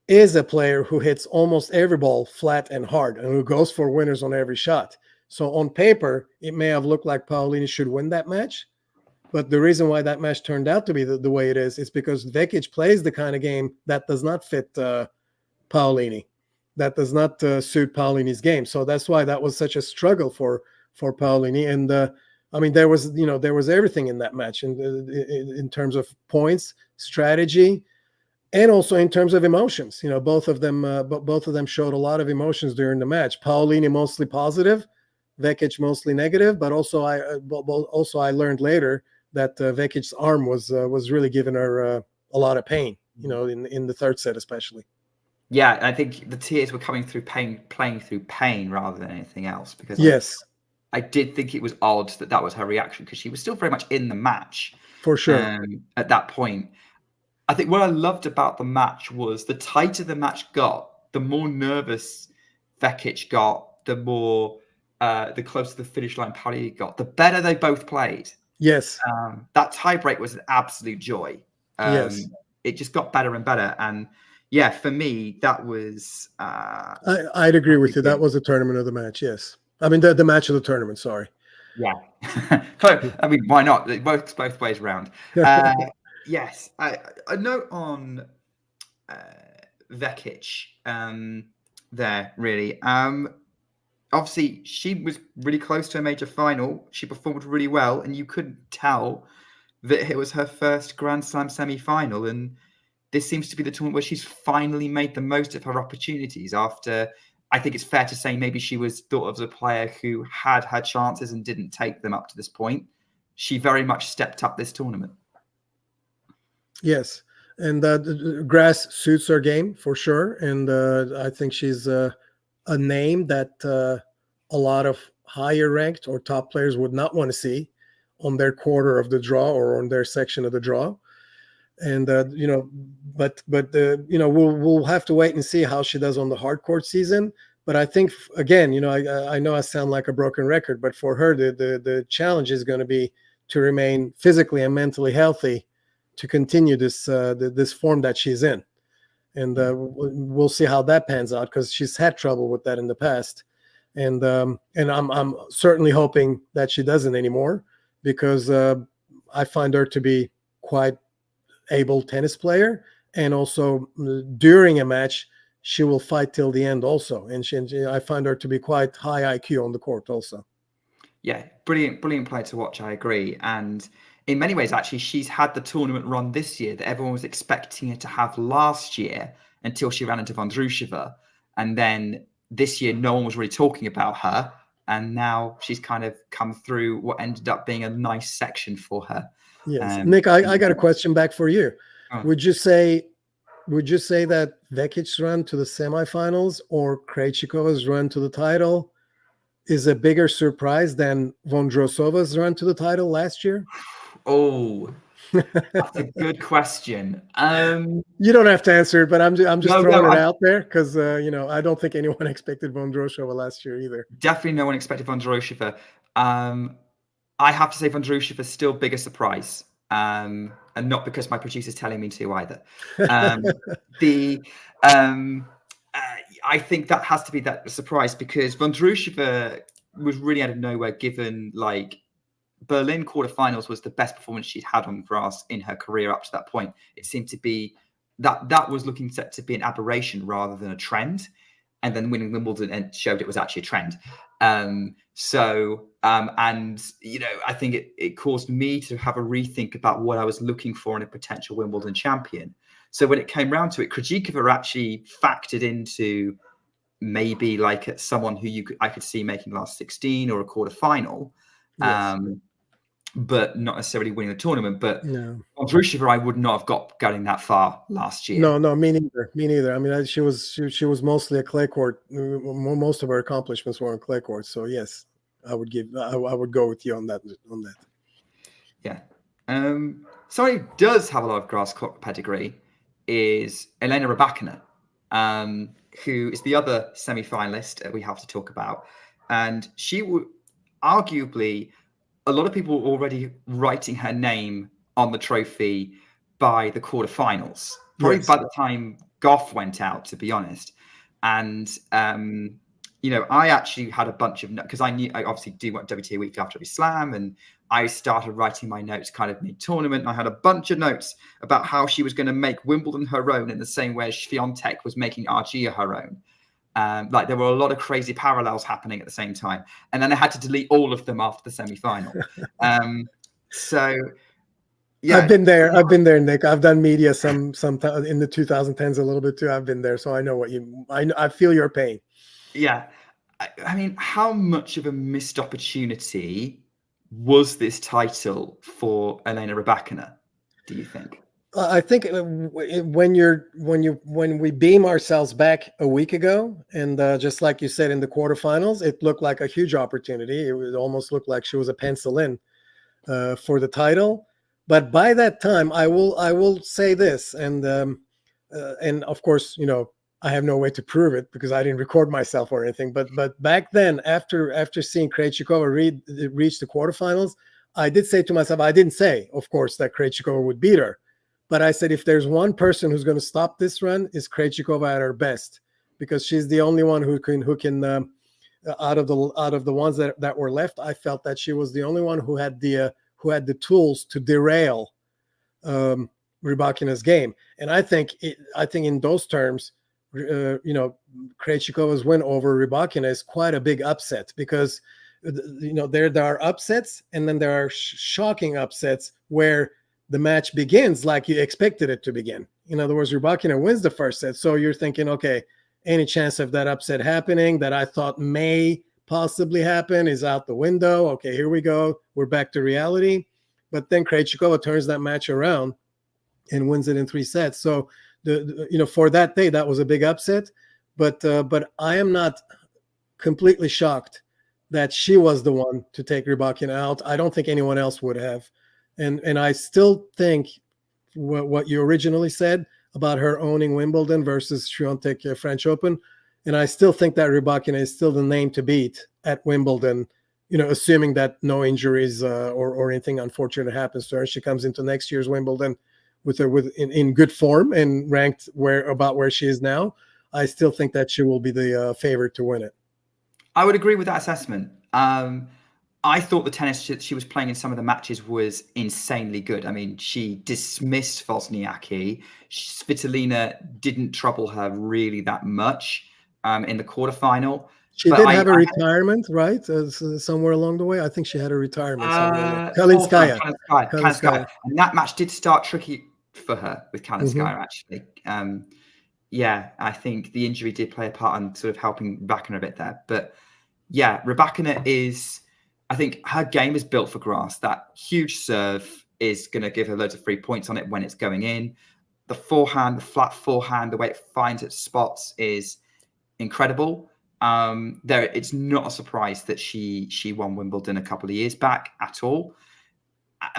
is a player who hits almost every ball flat and hard and who goes for winners on every shot. So on paper, it may have looked like Paolini should win that match. But the reason why that match turned out to be the way it is because Vekic plays the kind of game that does not fit Paolini, that does not suit Paolini's game. So that's why that was such a struggle for Paolini. And there was everything in that match in terms of points, strategy, and also in terms of emotions. Both of them showed a lot of emotions during the match. Paolini mostly positive, Vekic mostly negative. But also I learned later that Vekic's arm was really giving her a lot of pain. In the third set especially. Yeah, I think the tears were coming through pain, playing through pain rather than anything else. Because yes, I did think it was odd that was her reaction because she was still very much in the match for sure at that point. I think what I loved about the match was the tighter the match got, the more nervous Vekic got, the closer the finish line Paolini got, the better they both played. Yes. That tiebreak was an absolute joy. Yes. It just got better and better. And yeah, for me, that was... I'd agree with you. That was the tournament of the match, yes. I mean, the match of the tournament, sorry. Yeah. I mean, why not? It works both ways around. Yes. A note on Vekic there, really. Obviously, she was really close to a major final. She performed really well, and you couldn't tell that it was her first Grand Slam semi-final. And this seems to be the tournament where she's finally made the most of her opportunities after, I think it's fair to say, maybe she was thought of as a player who had her chances and didn't take them up to this point. She very much stepped up this tournament. Yes. And grass suits her game for sure. And I think she's a name that a lot of higher ranked or top players would not want to see on their quarter of the draw or on their section of the draw. And we'll have to wait and see how she does on the hard court season. But I think again, I know I sound like a broken record, but for her the challenge is going to be to remain physically and mentally healthy to continue this form that she's in. And we'll see how that pans out because she's had trouble with that in the past. And I'm certainly hoping that she doesn't anymore because I find her to be quite able tennis player. And also during a match, she will fight till the end also. And I find her to be quite high IQ on the court also. Yeah, brilliant player to watch. I agree. And in many ways, actually, she's had the tournament run this year that everyone was expecting her to have last year until she ran into Vondrousova. And then this year, no one was really talking about her. And now she's kind of come through what ended up being a nice section for her. Yes. Nick, I got a question back for you. Oh. Would you say that Vekic's run to the semifinals or Krejcikova's run to the title is a bigger surprise than Vondrousova's run to the title last year? Oh, that's a good question. You don't have to answer it, but I'm just throwing it out there because I don't think anyone expected Vondrousova last year either. Definitely no one expected Vondrousova. I have to say Vondrousova is still bigger surprise, and not because my producer's telling me to either. I think that has to be that surprise because Vondrousova was really out of nowhere given Berlin quarterfinals was the best performance she'd had on grass in her career up to that point. It seemed to be that was looking set to be an aberration rather than a trend. And then winning Wimbledon and showed it was actually a trend. I think it caused me to have a rethink about what I was looking for in a potential Wimbledon champion. So when it came round to it, Krejcikova actually factored into maybe like someone who I could see making last 16 or a quarterfinal, Yes. but not necessarily winning the tournament. But No. on Vrusheva, I would not have getting that far last year. No, me neither. Me neither. I mean, she was mostly a clay court. Most of her accomplishments were on clay court. So yes, I would go with you on that. Yeah. Somebody who does have a lot of grass court pedigree is Elena Rybakina, who is the other semi-finalist we have to talk about. And she would arguably, a lot of people were already writing her name on the trophy by the quarterfinals, probably by the time Goff went out, to be honest. And, I actually had a bunch of notes because I obviously do what WTA Weekly after every slam, and I started writing my notes kind of mid-tournament. And I had a bunch of notes about how she was going to make Wimbledon her own in the same way as Swiatek was making Argia her own. There were a lot of crazy parallels happening at the same time. And then I had to delete all of them after the semi-final. Yeah. I've been there, Nick. I've done media some in the 2010s a little bit too. I've been there, so I know I feel your pain. Yeah. I mean, how much of a missed opportunity was this title for Elena Rybakina, do you think? I think when we beam ourselves back a week ago, and just like you said in the quarterfinals, it looked like a huge opportunity. It almost looked like she was a pencil in for the title. But by that time, I will say this, and of course, I have no way to prove it because I didn't record myself or anything. But back then, after seeing Krejcikova reach the quarterfinals, I did say to myself, I didn't say, of course, that Krejcikova would beat her, but I said if there's one person who's going to stop this run, is Krejcikova at her best, because she's the only one who can out of the ones that were left. I felt that she was the only one who had the tools to derail Rybakina's game, and I think in those terms, Krejcikova's win over Rybakina is quite a big upset, because there are upsets and then there are shocking upsets where the match begins like you expected it to begin. In other words, Rybakina wins the first set, so you're thinking, okay, any chance of that upset happening that I thought may possibly happen is out the window. Okay, here we go, we're back to reality. But then Krejcikova turns that match around and wins it in 3 sets. So for that day, that was a big upset, but I am not completely shocked that she was the one to take Rybakina out. I don't think anyone else would have, and I still think what you originally said about her owning Wimbledon versus Swiatek French Open, and I still think that Rybakina is still the name to beat at Wimbledon. Assuming that no injuries or anything unfortunate happens to her, she comes into next year's Wimbledon in good form and ranked where she is now. I still think that she will be the favorite to win it. I would agree with that assessment. I thought the tennis she was playing in some of the matches was insanely good. I mean, she dismissed Wozniacki. Svitolina didn't trouble her really that much in the quarterfinal. She did have a retirement, right? Somewhere along the way. I think she had a retirement. Kalinskaya. And that match did start tricky for her with Kalinskaya, actually. Yeah, I think the injury did play a part in sort of helping Rybakina a bit there. But yeah, Rybakina I think her game is built for grass. That huge serve is going to give her loads of free points on it when it's going in. The forehand, the flat forehand, the way it finds its spots is incredible. It's not a surprise that she won Wimbledon a couple of years back at all.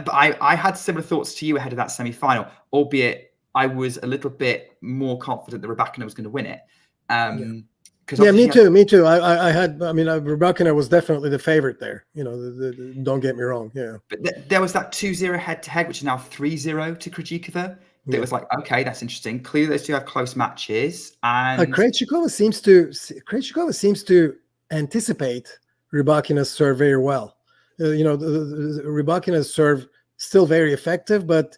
But I had similar thoughts to you ahead of that semi-final, albeit I was a little bit more confident that Rybakina was going to win it. Me too. Rybakina was definitely the favorite there. Don't get me wrong. Yeah. But there was that 2-0 head-to-head, which is now 3-0 to Krejcikova. It was like, okay, that's interesting. Clearly, those two have close matches. And Krejcikova seems to anticipate Rybakina's serve very well. Rybakina's serve still very effective, but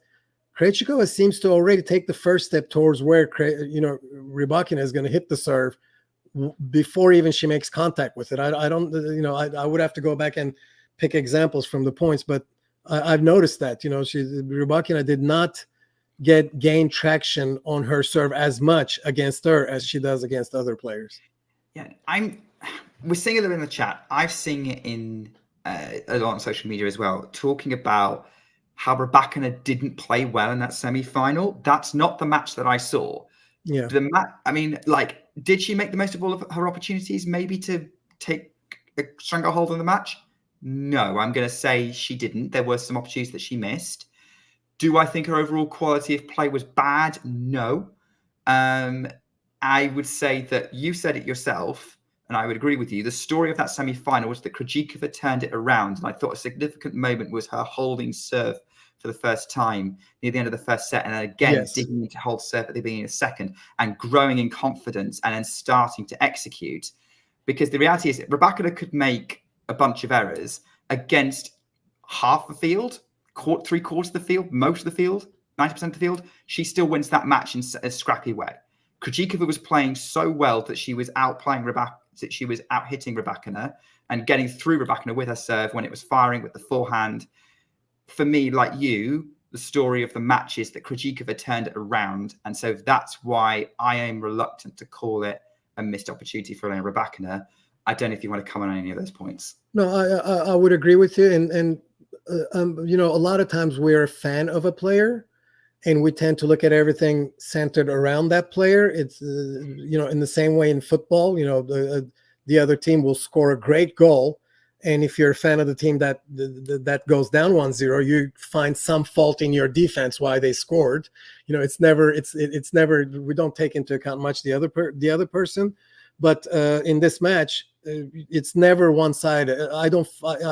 Krejcikova seems to already take the first step towards where Rybakina is going to hit the serve before even she makes contact with it. I would have to go back and pick examples from the points, but I've noticed that Rybakina did not gain traction on her serve as much against her as she does against other players. Yeah, we're seeing it in the chat. I've seen it in a lot on social media as well, talking about how Rybakina didn't play well in that semi-final. That's not the match that I saw. Yeah. I mean, like, did she make the most of all of her opportunities maybe to take a stronger hold on the match? No, I'm going to say she didn't. There were some opportunities that she missed. Do I think her overall quality of play was bad? No. I would say that you said it yourself, and I would agree with you. The story of that semi-final was that Krejcikova turned it around, and I thought a significant moment was her holding serve for the first time near the end of the first set, and then again digging into hold serve at the beginning of the second, and growing in confidence, and then starting to execute. Because the reality is, Rybakina could make a bunch of errors against half the field, 3/4 of the field, most of the field, 90% of the field. She still wins that match in a scrappy way. Krejcikova was playing so well that she was outplaying Rybakina, that she was out hitting Rybakina and getting through Rybakina with her serve when it was firing with the forehand. For me, like you, the story of the match is that Krejcikova turned it around, and so that's why I am reluctant to call it a missed opportunity for Elena Rybakina. I don't know if you want to comment on any of those points. No, I would agree with you, and you know, a lot of times we're a fan of a player, and we tend to look at everything centered around that player. It's you know, in the same way in football, you know, the other team will score a great goal, and if you're a fan of the team that goes down 1-0, you find some fault in your defense why they scored. You know, it's never we don't take into account much the other person, but in this match, it's never one-sided. I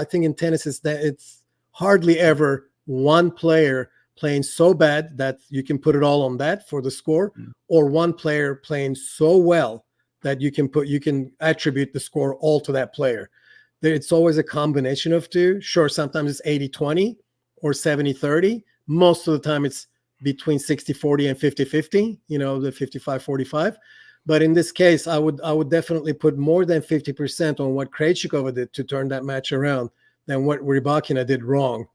think in tennis it's hardly ever one player playing so bad that you can put it all on that for the score, or one player playing so well that you can attribute the score all to that player. It's always a combination of two. Sure, sometimes it's 80-20 or 70-30. Most of the time it's between 60-40 and 50-50, you know, the 55-45. But in this case, I would definitely put more than 50% on what Krejcikova did to turn that match around than what Rybakina did wrong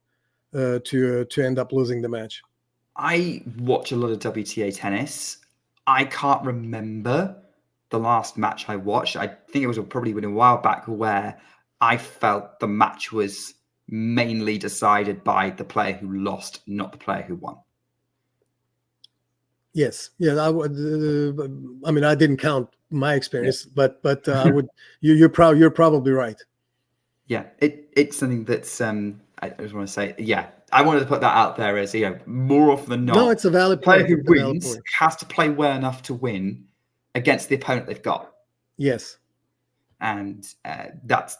to end up losing the match. I watch a lot of WTA tennis. I can't remember the last match I watched. I think it was probably been a while back where I felt the match was mainly decided by the player who lost, not the player who won. Yes, yeah, I would. I mean, I didn't count my experience, but I would. You're probably right. Yeah, it's something that's. I just want to say, yeah, I wanted to put that out there as, you know, more often than not. No, it's a valid point. The player who wins has to play well enough to win against the opponent they've got. Yes. And that's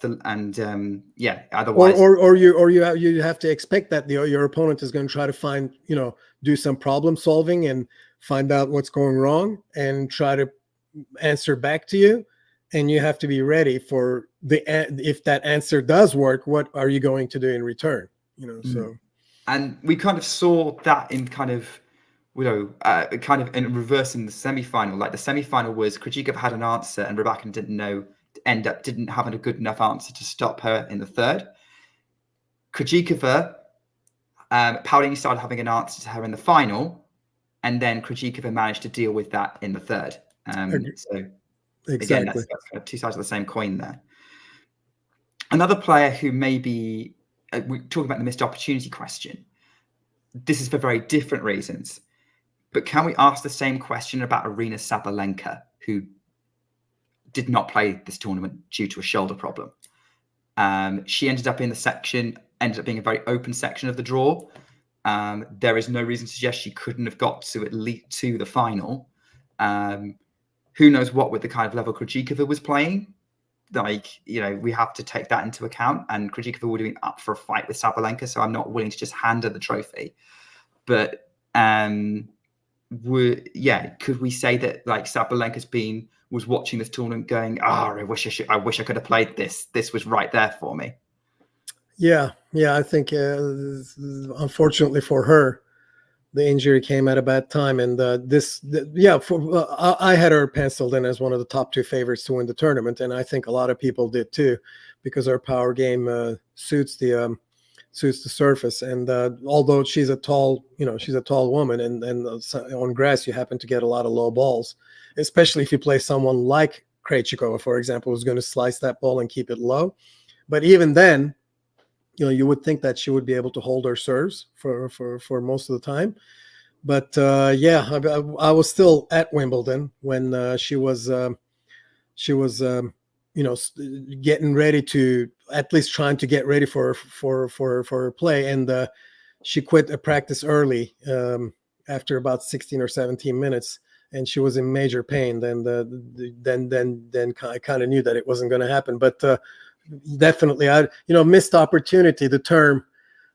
yeah. Otherwise, or you have to expect that your opponent is going to try to find, you know, do some problem solving and find out what's going wrong and try to answer back to you, and you have to be ready for if that answer does work, what are you going to do in return? You know, so. And we kind of saw that in kind of, you know, kind of in reverse in the semi-final. Like the semi-final was Krejcikova had an answer and Rybakina didn't have a good enough answer to stop her in the third. Krejcikova, Paolini started having an answer to her in the final, and then Krejcikova managed to deal with that in the third. So exactly. Again, that's kind of two sides of the same coin there. Another player who maybe, we talk about the missed opportunity question. This is for very different reasons. But can we ask the same question about Aryna Sabalenka, who did not play this tournament due to a shoulder problem? She ended up being a very open section of the draw. There is no reason to suggest she couldn't have got to at least to the final. Who knows what with the kind of level Krejcikova was playing? Like, you know, we have to take that into account. And Krejcikova would have been up for a fight with Sabalenka, so I'm not willing to just hand her the trophy. But could we say that like Sabalenka's was watching this tournament going, I wish I could have played this. This was right there for me. Yeah, I think unfortunately for her, the injury came at a bad time, and I had her penciled in as one of the top two favorites to win the tournament, and I think a lot of people did too, because her power game suits the suits the surface. And although she's a tall woman, and on grass you happen to get a lot of low balls, especially if you play someone like Krejcikova, for example, who's going to slice that ball and keep it low. But even then, you would think that she would be able to hold her serves for most of the time. But I was still at Wimbledon when she was getting ready to, at least trying to get ready for her play, and she quit a practice early after about 16 or 17 minutes, and she was in major pain. Then I kind of knew that it wasn't going to happen. But definitely, missed opportunity. The term,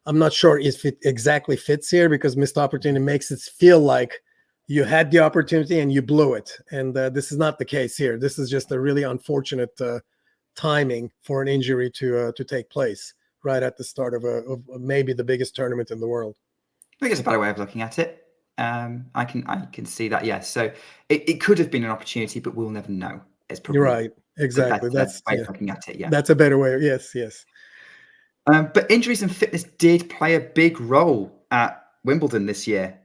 I'm not sure if it exactly fits here, because missed opportunity makes it feel like you had the opportunity and you blew it. And this is not the case here. This is just a really unfortunate timing for an injury to take place right at the start of maybe the biggest tournament in the world. I think it's a better way of looking at it. I can see that. Yes. So it could have been an opportunity, but we'll never know. It's probably You're right. Exactly. That's way of looking at it. Yeah. That's a better way. Yes. But injuries and fitness did play a big role at Wimbledon this year.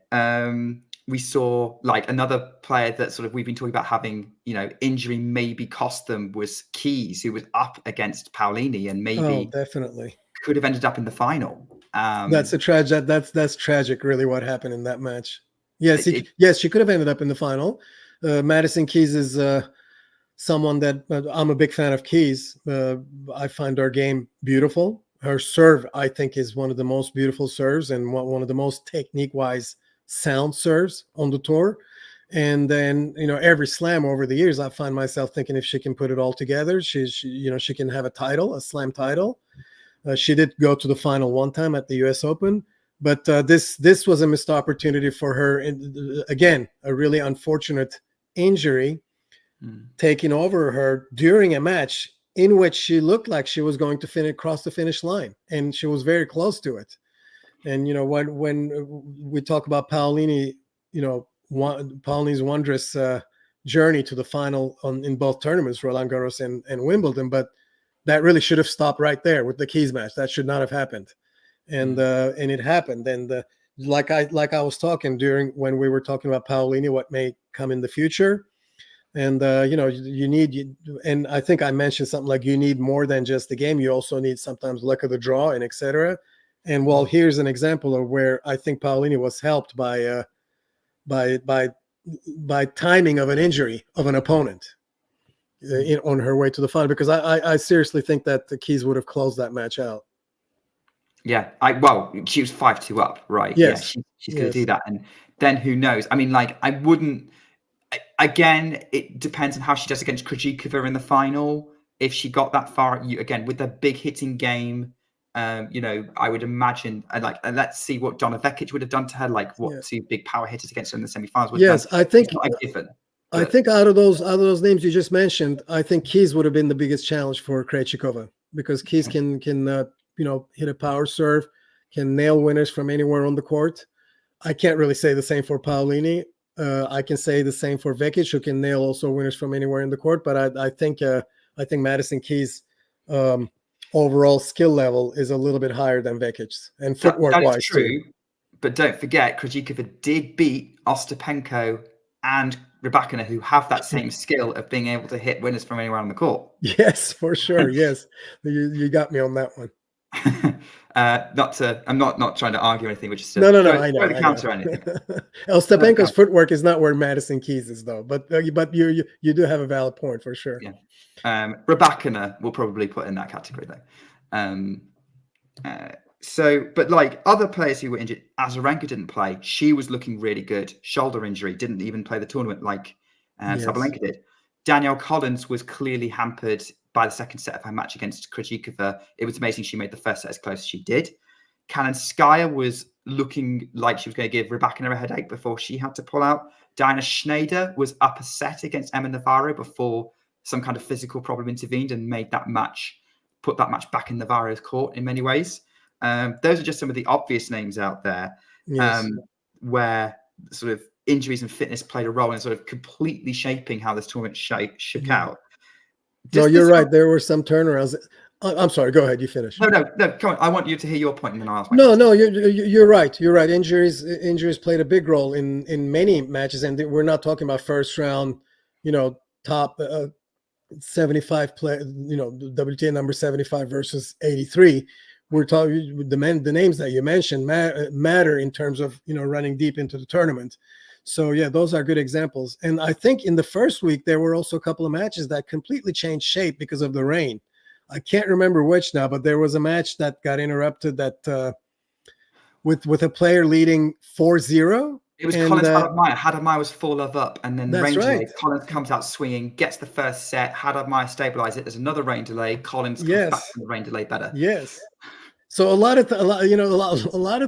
We saw like another player that sort of we've been talking about having, injury maybe cost them, was Keys, who was up against Paolini and maybe definitely could have ended up in the final. That's tragic, really, what happened in that match. Yes, she could have ended up in the final. Madison Keys is someone that I'm a big fan of. Keys. I find her game beautiful. Her serve, I think, is one of the most beautiful serves and one of the most technique-wise sound serves on the tour. And then, every slam over the years, I find myself thinking, if she can put it all together, she can have a slam title. She did go to the final one time at the U.S. Open, but this was a missed opportunity for her. And again, a really unfortunate injury taking over her during a match in which she looked like she was going to cross the finish line, and she was very close to it. And when we talk about Paolini, Paolini's wondrous journey to the final in both tournaments, Roland Garros and Wimbledon, but that really should have stopped right there with the Keys match. That should not have happened, and it happened. And like I was talking when we were talking about Paolini, what may come in the future. And you need, and I think I mentioned something like, you need more than just the game. You also need sometimes luck of the draw and etc. And here's an example of where I think Paolini was helped by timing of an injury of an opponent on her way to the final, because I seriously think that the Keys would have closed that match out. Yeah, she was 5-2 up, right? Yes. Yeah, she's going to do that, and then who knows? I mean, like, I wouldn't. Again, it depends on how she does against Krejcikova in the final. If she got that far, again with the big hitting game, I would imagine. Let's see what Donna Vekic would have done to her. Like, what two big power hitters against her in the semifinals would have done. I think it's not a given. I think out of those names you just mentioned, I think Keys would have been the biggest challenge for Krejcikova, because Keys can hit a power serve, can nail winners from anywhere on the court. I can't really say the same for Paolini. I can say the same for Vekic, who can nail also winners from anywhere in the court. But I think Madison Keys' overall skill level is a little bit higher than Vekic's, and footwork wise. That's true, but don't forget, Krejcikova did beat Ostapenko and Rybakina, who have that same skill of being able to hit winners from anywhere on the court. Yes, for sure. Yes, you got me on that one. I'm not trying to argue anything, which is no. I know. The counter anything. Ostapenko's footwork is not where Madison Keys is, though. But you do have a valid point for sure. Yeah. Rybakina will probably put in that category though. But like other players who were injured, Azarenka didn't play. She was looking really good. Shoulder injury, didn't even play the tournament like Sabalenka did. Danielle Collins was clearly hampered by the second set of her match against Krejcikova. It was amazing she made the first set as close as she did. Kanonskaya was looking like she was going to give Rybakina a headache before she had to pull out. Diana Schneider was up a set against Emma Navarro before some kind of physical problem intervened and put that match back in Navarro's court in many ways. Those are just some of the obvious names out there where sort of injuries and fitness played a role in sort of completely shaping how this tournament shook out. No, you're right. There were some turnarounds. I'm sorry. Go ahead. You finish. No. Come on. I want you to hear your point, and then I'll ask my No, question. no, you're right. You're right. Injuries played a big role in many matches, and we're not talking about first round, top 75 play, WTA number 75 versus 83. We're talking the names that you mentioned matter in terms of running deep into the tournament. So yeah, those are good examples. And I think in the first week there were also a couple of matches that completely changed shape because of the rain. I can't remember which now, but there was a match that got interrupted that with a player leading 4-0. It was and Collins Hadamaya. Hadamaya was 4-love up, and then That's rain delay. right. Collins comes out swinging, gets the first set. Hadamaya stabilizes it. There's another rain delay. Collins comes Yes. back from the rain delay better. Yes. So a lot of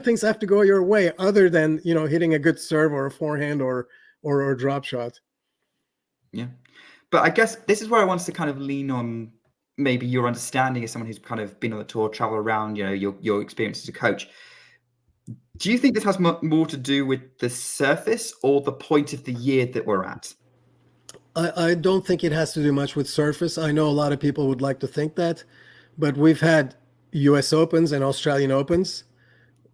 things have to go your way, other than hitting a good serve or a forehand or a drop shot. Yeah, but I guess this is where I want to kind of lean on maybe your understanding as someone who's kind of been on the tour, travel around, your experience as a coach. Do you think this has more to do with the surface or the point of the year that we're at? I don't think it has to do much with surface. I know a lot of people would like to think that, but we've had US Opens and Australian Opens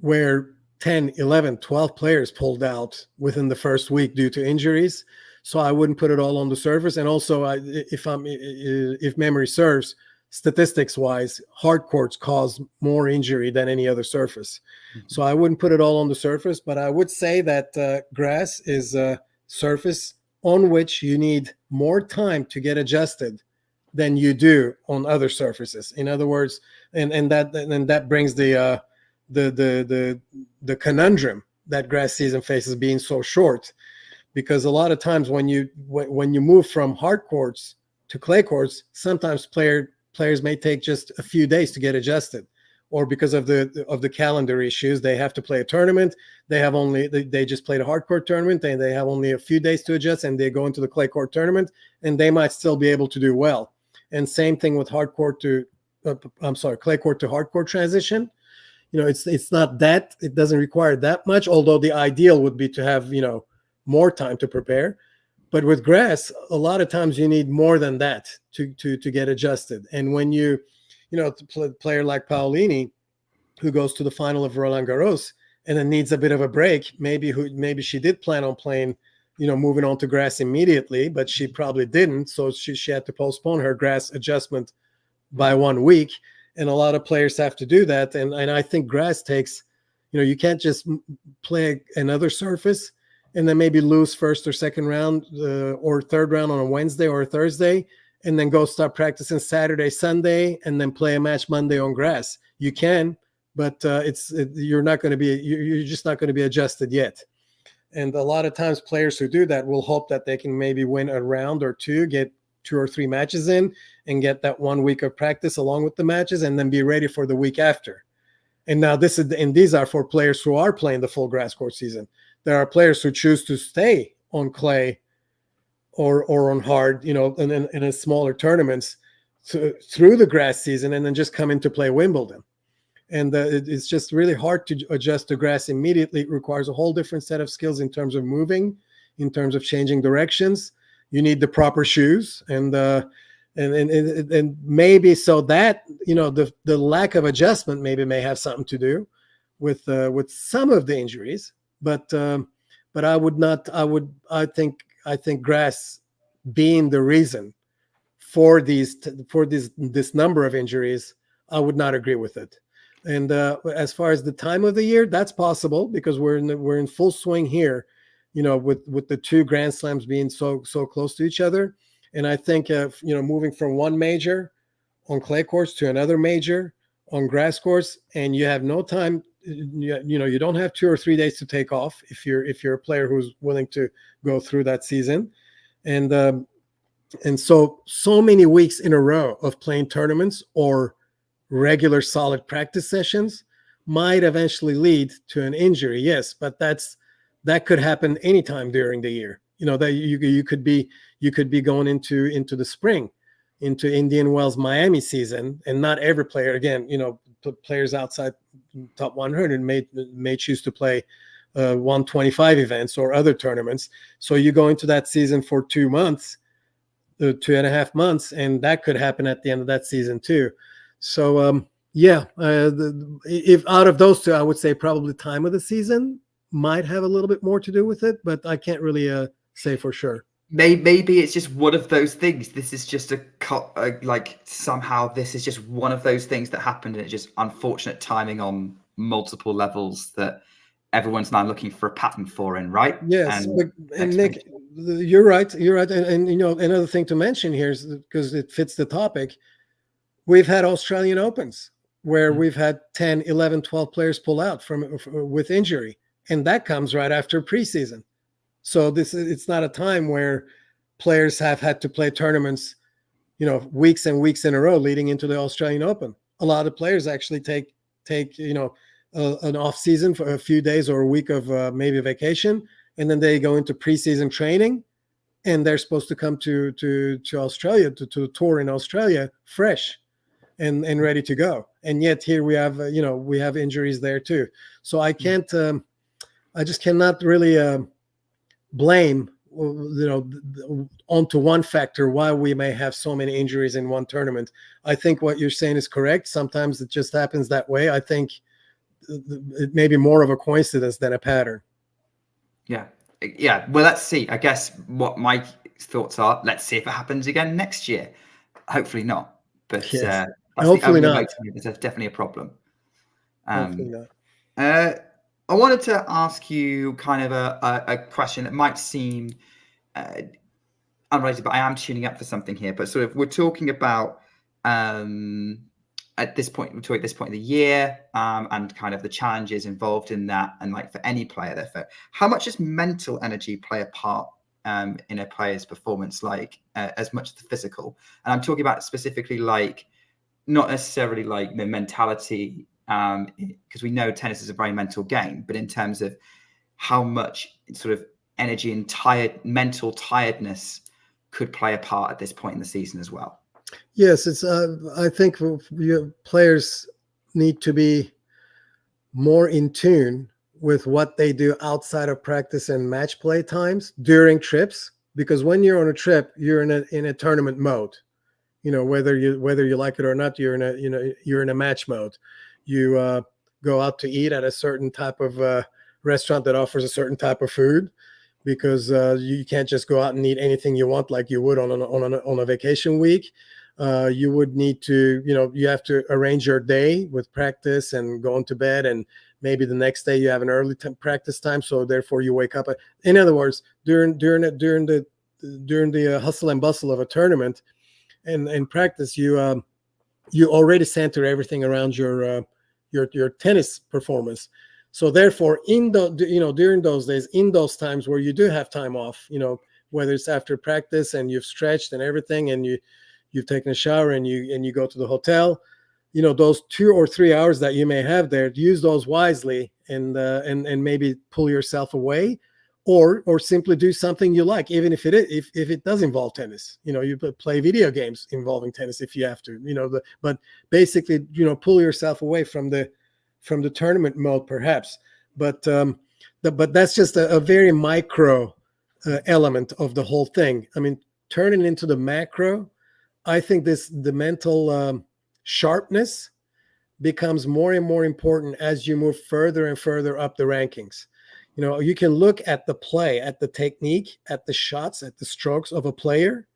where 10, 11, 12 players pulled out within the first week due to injuries. So I wouldn't put it all on the surface. And also, if memory serves, statistics wise, hard courts cause more injury than any other surface. Mm-hmm. So I wouldn't put it all on the surface, but I would say that grass is a surface on which you need more time to get adjusted than you do on other surfaces. In other words, and that brings the conundrum that grass season faces being so short, because a lot of times when you move from hard courts to clay courts, sometimes players may take just a few days to get adjusted, or because of the calendar issues, they have to play a tournament. They just played a hard court tournament, and they have only a few days to adjust, and they go into the clay court tournament, and they might still be able to do well. And same thing with clay court to hard court transition. It's not that, it doesn't require that much, although the ideal would be to have more time to prepare. But with grass, a lot of times you need more than that to get adjusted. And when a player like Paolini, who goes to the final of Roland Garros and then needs a bit of a break, maybe she did plan on playing, moving on to grass immediately, but she probably didn't. So she had to postpone her grass adjustment by 1 week. And a lot of players have to do that. And I think grass takes, you can't just play another surface and then maybe lose first or second round or third round on a Wednesday or a Thursday, and then go start practicing Saturday, Sunday, and then play a match Monday on grass. You can, but you're just not going to be adjusted yet. And a lot of times players who do that will hope that they can maybe win a round or two, get 2 or 3 matches in, and get that 1 week of practice along with the matches, and then be ready for the week after. And now these are for players who are playing the full grass court season. There are players who choose to stay on clay or on hard, in a smaller tournaments through the grass season, and then just come in to play Wimbledon. And it's just really hard to adjust to grass immediately. It requires a whole different set of skills in terms of moving, in terms of changing directions. You need the proper shoes, and maybe so that the lack of adjustment may have something to do with some of the injuries. But I think grass being the reason for this number of injuries, I would not agree with it. And as far as the time of the year, that's possible, because we're in full swing here, with the 2 Grand Slams being so close to each other. And I think moving from one major on clay courts to another major on grass courts, and you have no time. You don't have 2 or 3 days to take off if you're a player who's willing to go through that season. And so many weeks in a row of playing tournaments or regular solid practice sessions might eventually lead to an injury. Yes, but that could happen anytime during the year. That you could be going into the spring, into Indian Wells Miami season, and not every player, again, players outside top 100 may choose to play 125 events or other tournaments. So you go into that season for 2.5 months, and that could happen at the end of that season too. So yeah, if out of those two, I would say probably time of the season might have a little bit more to do with it, but I can't really say for sure. Maybe it's just one of those things. This is just like somehow this is just one of those things that happened, and it's just unfortunate timing on multiple levels that everyone's now looking for a pattern for in, right? Yes, and Nick, you're right. You're right. And another thing to mention here is because it fits the topic. We've had Australian Opens where we've had 10, 11, 12 players pull out with injury, and that comes right after preseason. So it's not a time where players have had to play tournaments, weeks and weeks in a row leading into the Australian Open. A lot of players actually take an off season for a few days or a week of maybe vacation, and then they go into preseason training, and they're supposed to come to Australia to tour in Australia fresh and ready to go. And yet here we have we have injuries there too. So I can't I just cannot really blame onto one factor why we may have so many injuries in one tournament. I think what you're saying is correct. Sometimes it just happens that way. I think it may be more of a coincidence than a pattern. Yeah. Well, let's see. I guess what my thoughts are. Let's see if it happens again next year. Hopefully not. But yes. Hopefully not. There's definitely a problem. Hopefully not. I wanted to ask you kind of a question that might seem unrelated, but I am tuning up for something here. But sort of, we're talking about at this point of the year and kind of the challenges involved in that, and like for any player, therefore, how much does mental energy play a part in a player's performance, like as much as the physical? And I'm talking about specifically like not necessarily like the mentality. Because we know tennis is a very mental game, but in terms of how much sort of energy and mental tiredness could play a part at this point in the season as well. Yes, it's. I think players need to be more in tune with what they do outside of practice and match play times during trips, because when you're on a trip, you're in a tournament mode. Whether you like it or not, you're in a match mode. You go out to eat at a certain type of restaurant that offers a certain type of food, because you can't just go out and eat anything you want like you would on a vacation week. You would need to, you have to arrange your day with practice and going to bed, and maybe the next day you have an early practice time, so therefore you wake up. In other words, during the hustle and bustle of a tournament and practice, you already center everything around your tennis performance. So therefore, during those days, in those times where you do have time off, whether it's after practice and you've stretched and everything, and you've taken a shower and you go to the hotel, those 2 or 3 hours that you may have there, use those wisely and maybe pull yourself away, or simply do something you like, even if it does involve tennis. You play video games involving tennis if you have to. But basically, pull yourself away from the tournament mode, perhaps. But that's just a very micro element of the whole thing. I mean, turning into the macro, I think the mental sharpness becomes more and more important as you move further and further up the rankings. You can look at the play, at the technique, at the shots, at the strokes of a player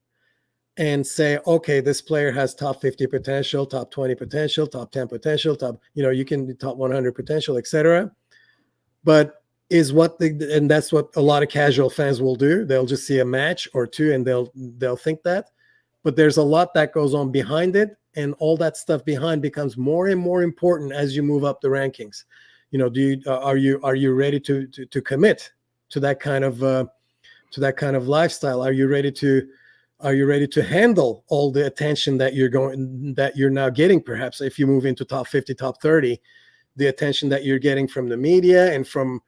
and say, okay, this player has top 50 potential, top 20 potential, top 10 potential, you can be top 100 potential, etc. But and that's what a lot of casual fans will do. They'll just see a match or two and they'll think that. But there's a lot that goes on behind it, and all that stuff behind becomes more and more important as you move up the rankings. Are you ready to commit to that kind of lifestyle? Are you ready to handle all the attention that you're now getting? Perhaps if you move into top 50, top 30, the attention that you're getting from the media and from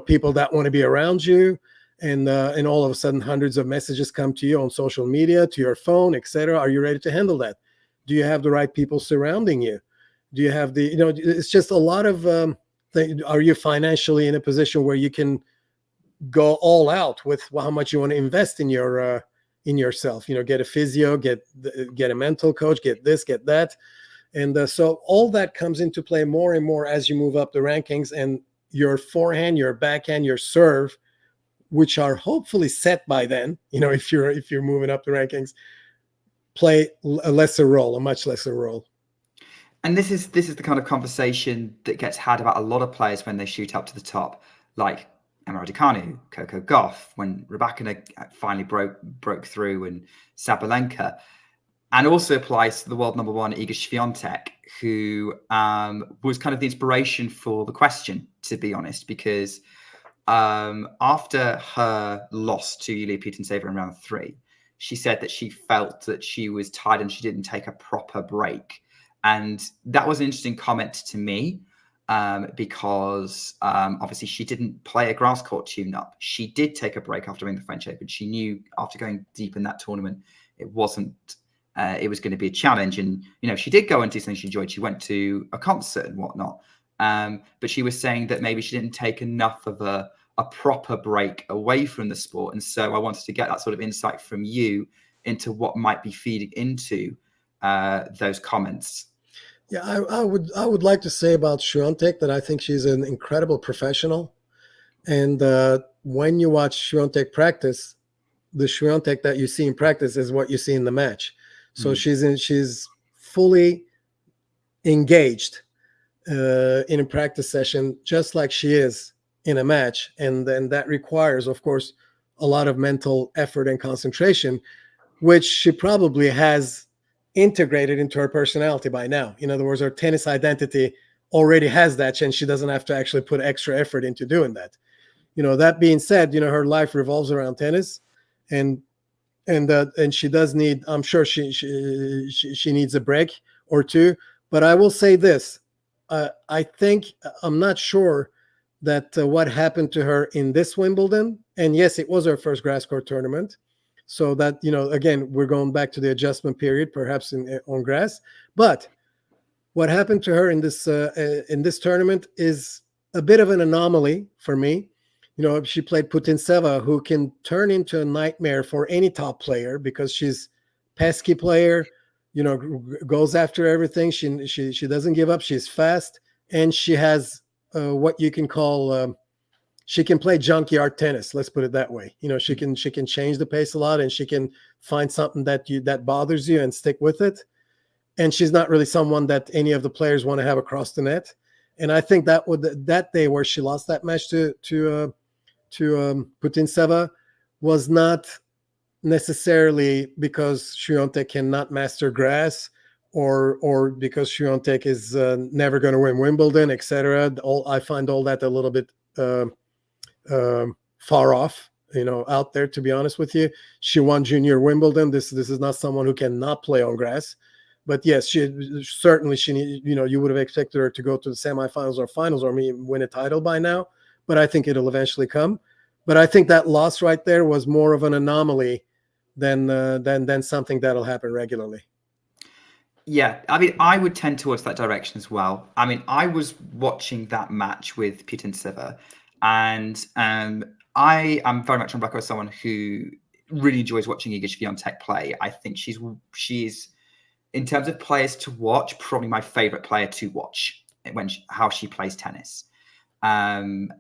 people that want to be around you, and all of a sudden hundreds of messages come to you on social media, to your phone, etc. Are you ready to handle that? Do you have the right people surrounding you? Do you have it's just a lot of are you financially in a position where you can go all out with how much you want to invest in yourself? Get a physio, get a mental coach, get this, get that. And so all that comes into play more and more as you move up the rankings, and your forehand, your backhand, your serve, which are hopefully set by then, if you're moving up the rankings, play a lesser role, a much lesser role. And this is the kind of conversation that gets had about a lot of players when they shoot up to the top, like Emma Raducanu, Coco Gauff, when Rybakina finally broke through, and Sabalenka. And also applies to the world number one, Iga Swiatek, who was kind of the inspiration for the question, to be honest, because after her loss to Yulia Putintseva in round 3, she said that she felt that she was tired and she didn't take a proper break. And that was an interesting comment to me, because obviously she didn't play a grass court tune-up. She did take a break after winning the French Open. She knew after going deep in that tournament, it was going to be a challenge. And, she did go and do something she enjoyed. She went to a concert and whatnot. But she was saying that maybe she didn't take enough of a proper break away from the sport. And so I wanted to get that sort of insight from you into what might be feeding into those comments. Yeah, I would like to say about Swiatek that I think she's an incredible professional. And when you watch Swiatek practice, the Swiatek that you see in practice is what you see in the match. So she's fully engaged in a practice session, just like she is in a match. And then that requires, of course, a lot of mental effort and concentration, which she probably has integrated into her personality by now. In other words, her tennis identity already has that, and she doesn't have to actually put extra effort into doing that. That being said, her life revolves around tennis, and she does need, I'm sure she needs a break or two. But I will say this, I think, I'm not sure that what happened to her in this Wimbledon, and yes, it was her first grass court tournament, so that, again, we're going back to the adjustment period, perhaps on grass. But what happened to her in this tournament is a bit of an anomaly for me. She played Putintseva, who can turn into a nightmare for any top player because she's pesky player, goes after everything. She doesn't give up. She's fast, and she has what you can call she can play junkyard tennis. Let's put it that way. She can change the pace a lot, and she can find something that bothers you and stick with it. And she's not really someone that any of the players want to have across the net. And I think that day where she lost that match to Putintseva was not necessarily because Swiatek cannot master grass, or because Swiatek is never going to win Wimbledon, etc. I find all that a little bit far off, out there, to be honest with you. She won junior Wimbledon. This is not someone who cannot play on grass. But yes, she you would have expected her to go to the semifinals or finals or maybe win a title by now. But I think it'll eventually come. But I think that loss right there was more of an anomaly than something that'll happen regularly. Yeah, I mean, I would tend towards that direction as well. I mean, I was watching that match with Putintseva, and I am very much on record as someone who really enjoys watching Iga Swiatek play. I think she's in terms of players to watch, probably my favorite player to watch how she plays tennis. And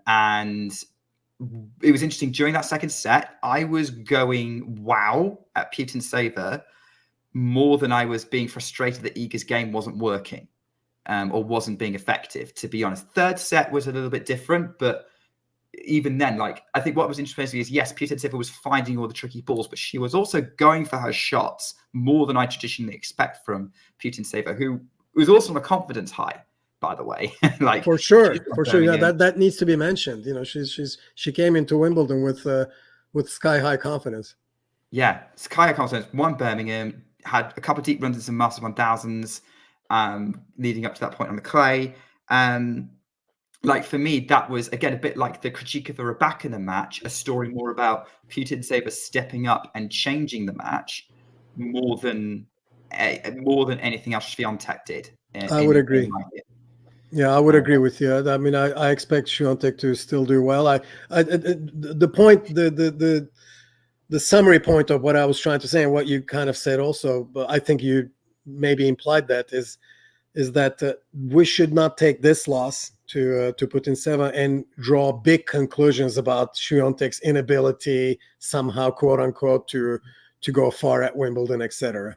it was interesting during that second set. I was going wow at Putintseva more than I was being frustrated that Iga's game wasn't working or wasn't being effective, to be honest. Third set was a little bit different, but even then, I think what was interesting is, yes, Putintseva was finding all the tricky balls, but she was also going for her shots more than I traditionally expect from Putintseva, who was also on a confidence high, by the way. For sure. Yeah, that needs to be mentioned. She came into Wimbledon with sky high confidence. Yeah, sky high confidence. Won Birmingham, had a couple of deep runs in some Masters 1000s leading up to that point on the clay. For me, that was, again, a bit like the Krejcikova Rybakina match, a story more about Putintseva stepping up and changing the match more than anything else Swiatek did. I would agree. Yeah, I would agree with you. I mean, I expect Swiatek to still do well. The summary point of what I was trying to say and what you kind of said also, but I think you maybe implied that, is is that we should not take this loss to Putintseva and draw big conclusions about Swiatek's inability somehow, quote unquote, to go far at Wimbledon, etc.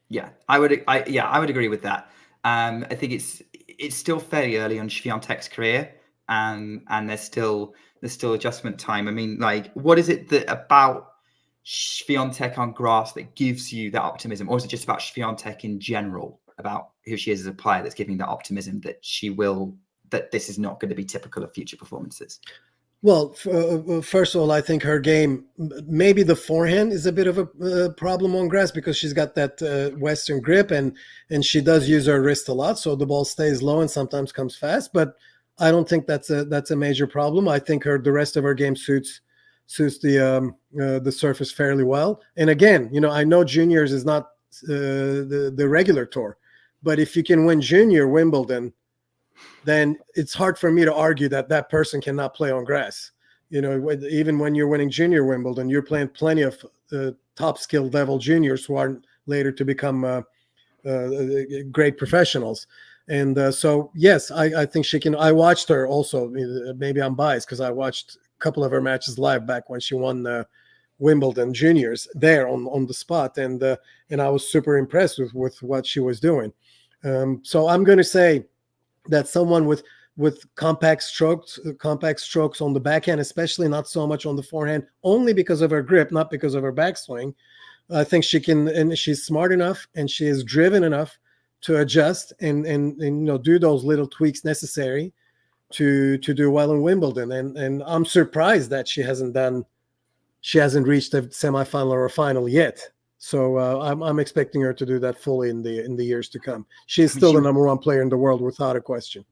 Yeah, I would agree with that. I think it's still fairly early on Swiatek's career, and there's still adjustment time. I mean, like, what is it that about Swiatek on grass that gives you that optimism, or is it just about Swiatek in general, about who she is as a player, that's giving that optimism that this is not going to be typical of future performances? Well, first of all, I think her game, maybe the forehand is a bit of a problem on grass because she's got that Western grip and she does use her wrist a lot, so the ball stays low and sometimes comes fast. But I don't think that's a major problem. I think the rest of her game suits the surface fairly well. And again, I know juniors is not the regular tour, but if you can win junior Wimbledon, then it's hard for me to argue that person cannot play on grass. Even when you're winning junior Wimbledon, you're playing plenty of top skill level juniors who are later to become great professionals. And so, yes, I think she can. I watched her also. Maybe I'm biased because I watched a couple of her matches live back when she won Wimbledon juniors there on the spot. And I was super impressed with what she was doing. So I'm going to say that someone with compact strokes on the backhand, especially, not so much on the forehand, only because of her grip, not because of her backswing. I think she can, and she's smart enough and she is driven enough to adjust and do those little tweaks necessary to do well in Wimbledon. And I'm surprised that she hasn't reached a semifinal or a final yet. So I'm expecting her to do that fully in the years to come. She's still the number one player in the world without a question.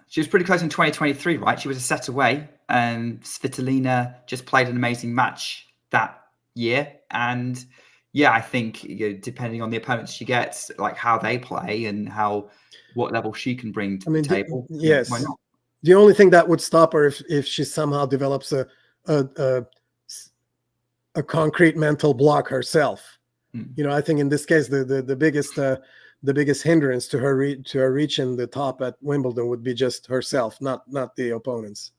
She was pretty close in 2023, right? She was a set away, and Svitolina just played an amazing match that year. And yeah, I think depending on the opponents she gets, like how they play and what level she can bring to the table. Yes. Why not? The only thing that would stop her if she somehow develops a concrete mental block herself. I think in this case, the biggest hindrance to her reaching the top at Wimbledon would be just herself, not the opponents.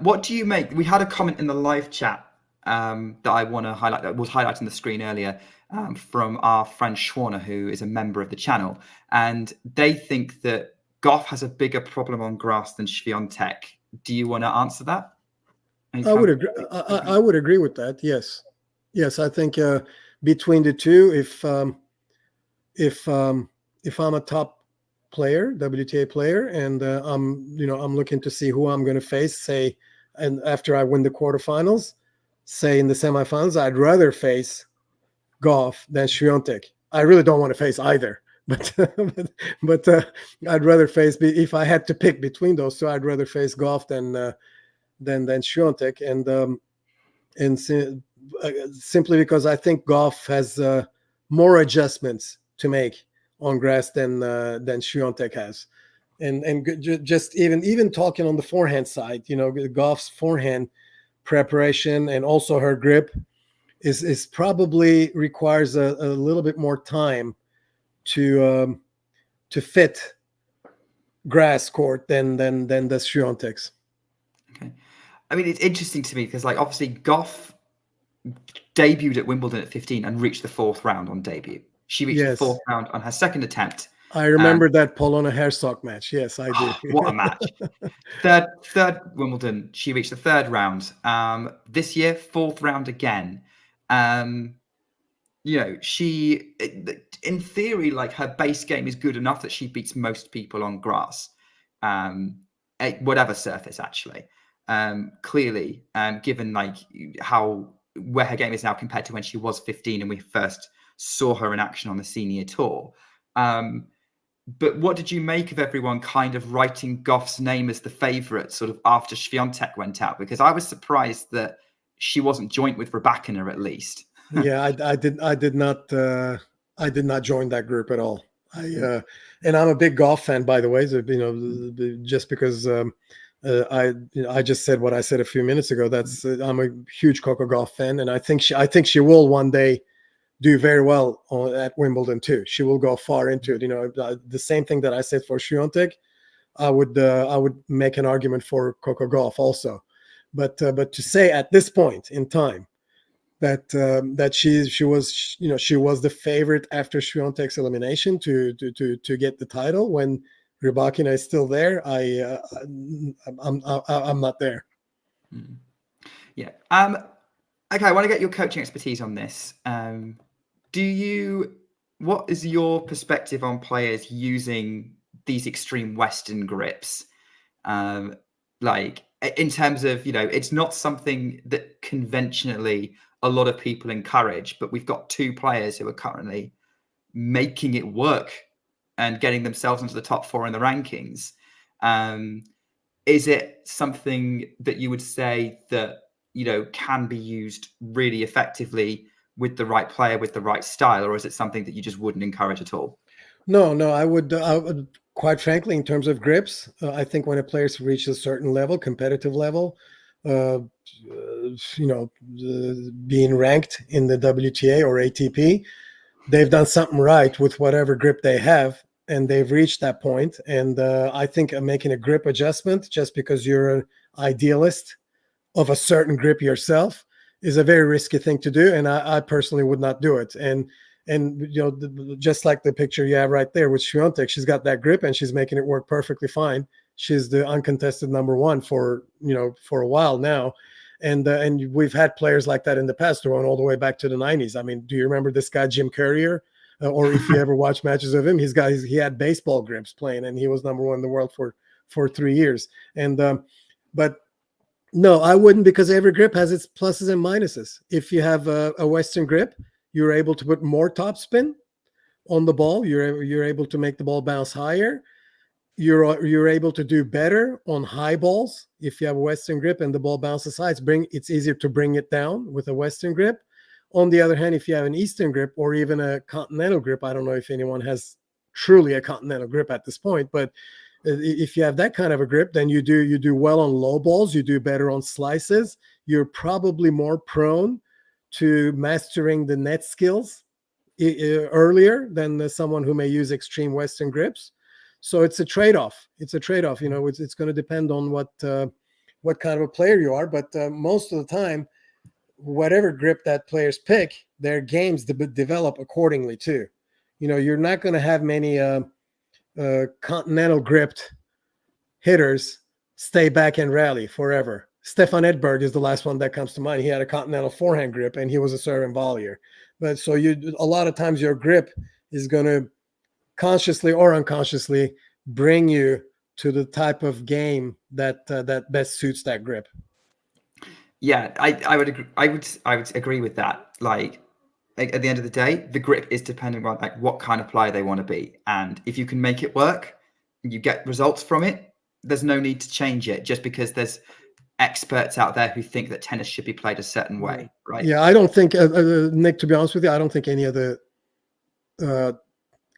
What do you make? We had a comment in the live chat that I want to highlight, that was highlighted on the screen earlier, from our friend Schwarner, who is a member of the channel, and they think that Goff has a bigger problem on grass than Swiatek. Do you want to answer that? I would agree. I would agree with that. Yes. I think between the two, if I'm a top player, WTA player, and I'm looking to see who I'm going to face, say, and after I win the quarterfinals, say in the semifinals, I'd rather face Goff than Swiatek. I really don't want to face either, but I'd rather face. If I had to pick between those two, I'd rather face Goff than Swiatek, and simply because I think Goff has more adjustments to make on grass than Swiatek has, and just even talking on the forehand side, Goff's forehand preparation and also her grip is probably requires a little bit more time to fit grass court than the Swiatek's. Okay, I mean, it's interesting to me because, like, obviously Goff debuted at Wimbledon at 15 and reached the fourth round on debut. She reached the fourth round on her second attempt. I remember that Polona Herzog match. Yes, I do. What a match. Third Wimbledon, she reached the third round. This year, fourth round again. She, in theory, like, her base game is good enough that she beats most people on grass, whatever surface, actually. Clearly, given like where her game is now compared to when she was 15 and we first saw her in action on the senior tour. But what did you make of everyone kind of writing Goff's name as the favourite sort of after Swiatek went out? Because I was surprised that she wasn't joint with Rybakina at least. Yeah, I did not join that group at all. And I'm a big Goff fan, by the way. So, just because I just said what I said a few minutes ago. I'm a huge Coco Gauff fan, and I think she will one day do very well at Wimbledon too. She will go far into it. The same thing that I said for Swiatek, I would make an argument for Coco Gauff also. But to say at this point in time that she was the favorite after Swiatek's elimination to get the title when Rybakina is still there, I'm not there. Yeah. Okay, I want to get your coaching expertise on this. What is your perspective on players using these extreme Western grips? Like in terms of, it's not something that conventionally a lot of people encourage, but we've got two players who are currently making it work and getting themselves into the top 4 in the rankings. Is it something that you would say that, can be used really effectively with the right player, with the right style, or is it something that you just wouldn't encourage at all? No, I would quite frankly, in terms of grips, I think when a player reaches a certain level, competitive level, being ranked in the WTA or ATP, they've done something right with whatever grip they have, and they've reached that point. And I think making a grip adjustment just because you're an idealist of a certain grip yourself is a very risky thing to do, and I personally would not do it. And just like the picture you have right there with Swiatek, she's got that grip and she's making it work perfectly fine. She's the uncontested number 1 for a while now. And we've had players like that in the past, going all the way back to the 90s. I mean, do you remember this guy, Jim Courier? Or if you ever watch matches of him, he had baseball grips playing, and he was number 1 in the world for 3 years. And but no, I wouldn't, because every grip has its pluses and minuses. If you have a Western grip, you're able to put more topspin on the ball. You're able to make the ball bounce higher. You're able to do better on high balls if you have a Western grip and the ball bounces high. It's easier to bring it down with a Western grip. On the other hand, if you have an Eastern grip or even a continental grip, I don't know if anyone has truly a continental grip at this point, but if you have that kind of a grip, then you do well on low balls. You do better on slices. You're probably more prone to mastering the net skills earlier than someone who may use extreme Western grips. So it's a trade-off. It's going to depend on what kind of a player you are. But most of the time, whatever grip that players pick, their games develop accordingly too. You're not going to have many continental gripped hitters stay back and rally forever. Stefan Edberg is the last one that comes to mind. He had a continental forehand grip and he was a serve and volleyer. But so a lot of times your grip is going to consciously or unconsciously bring you to the type of game that best suits that grip. Yeah, I would agree. I would agree with that. Like at the end of the day, the grip is dependent on like what kind of player they want to be, and if you can make it work and you get results from it, there's no need to change it just because there's experts out there who think that tennis should be played a certain way, right? Yeah, I don't think Nick, to be honest with you, I don't think any of the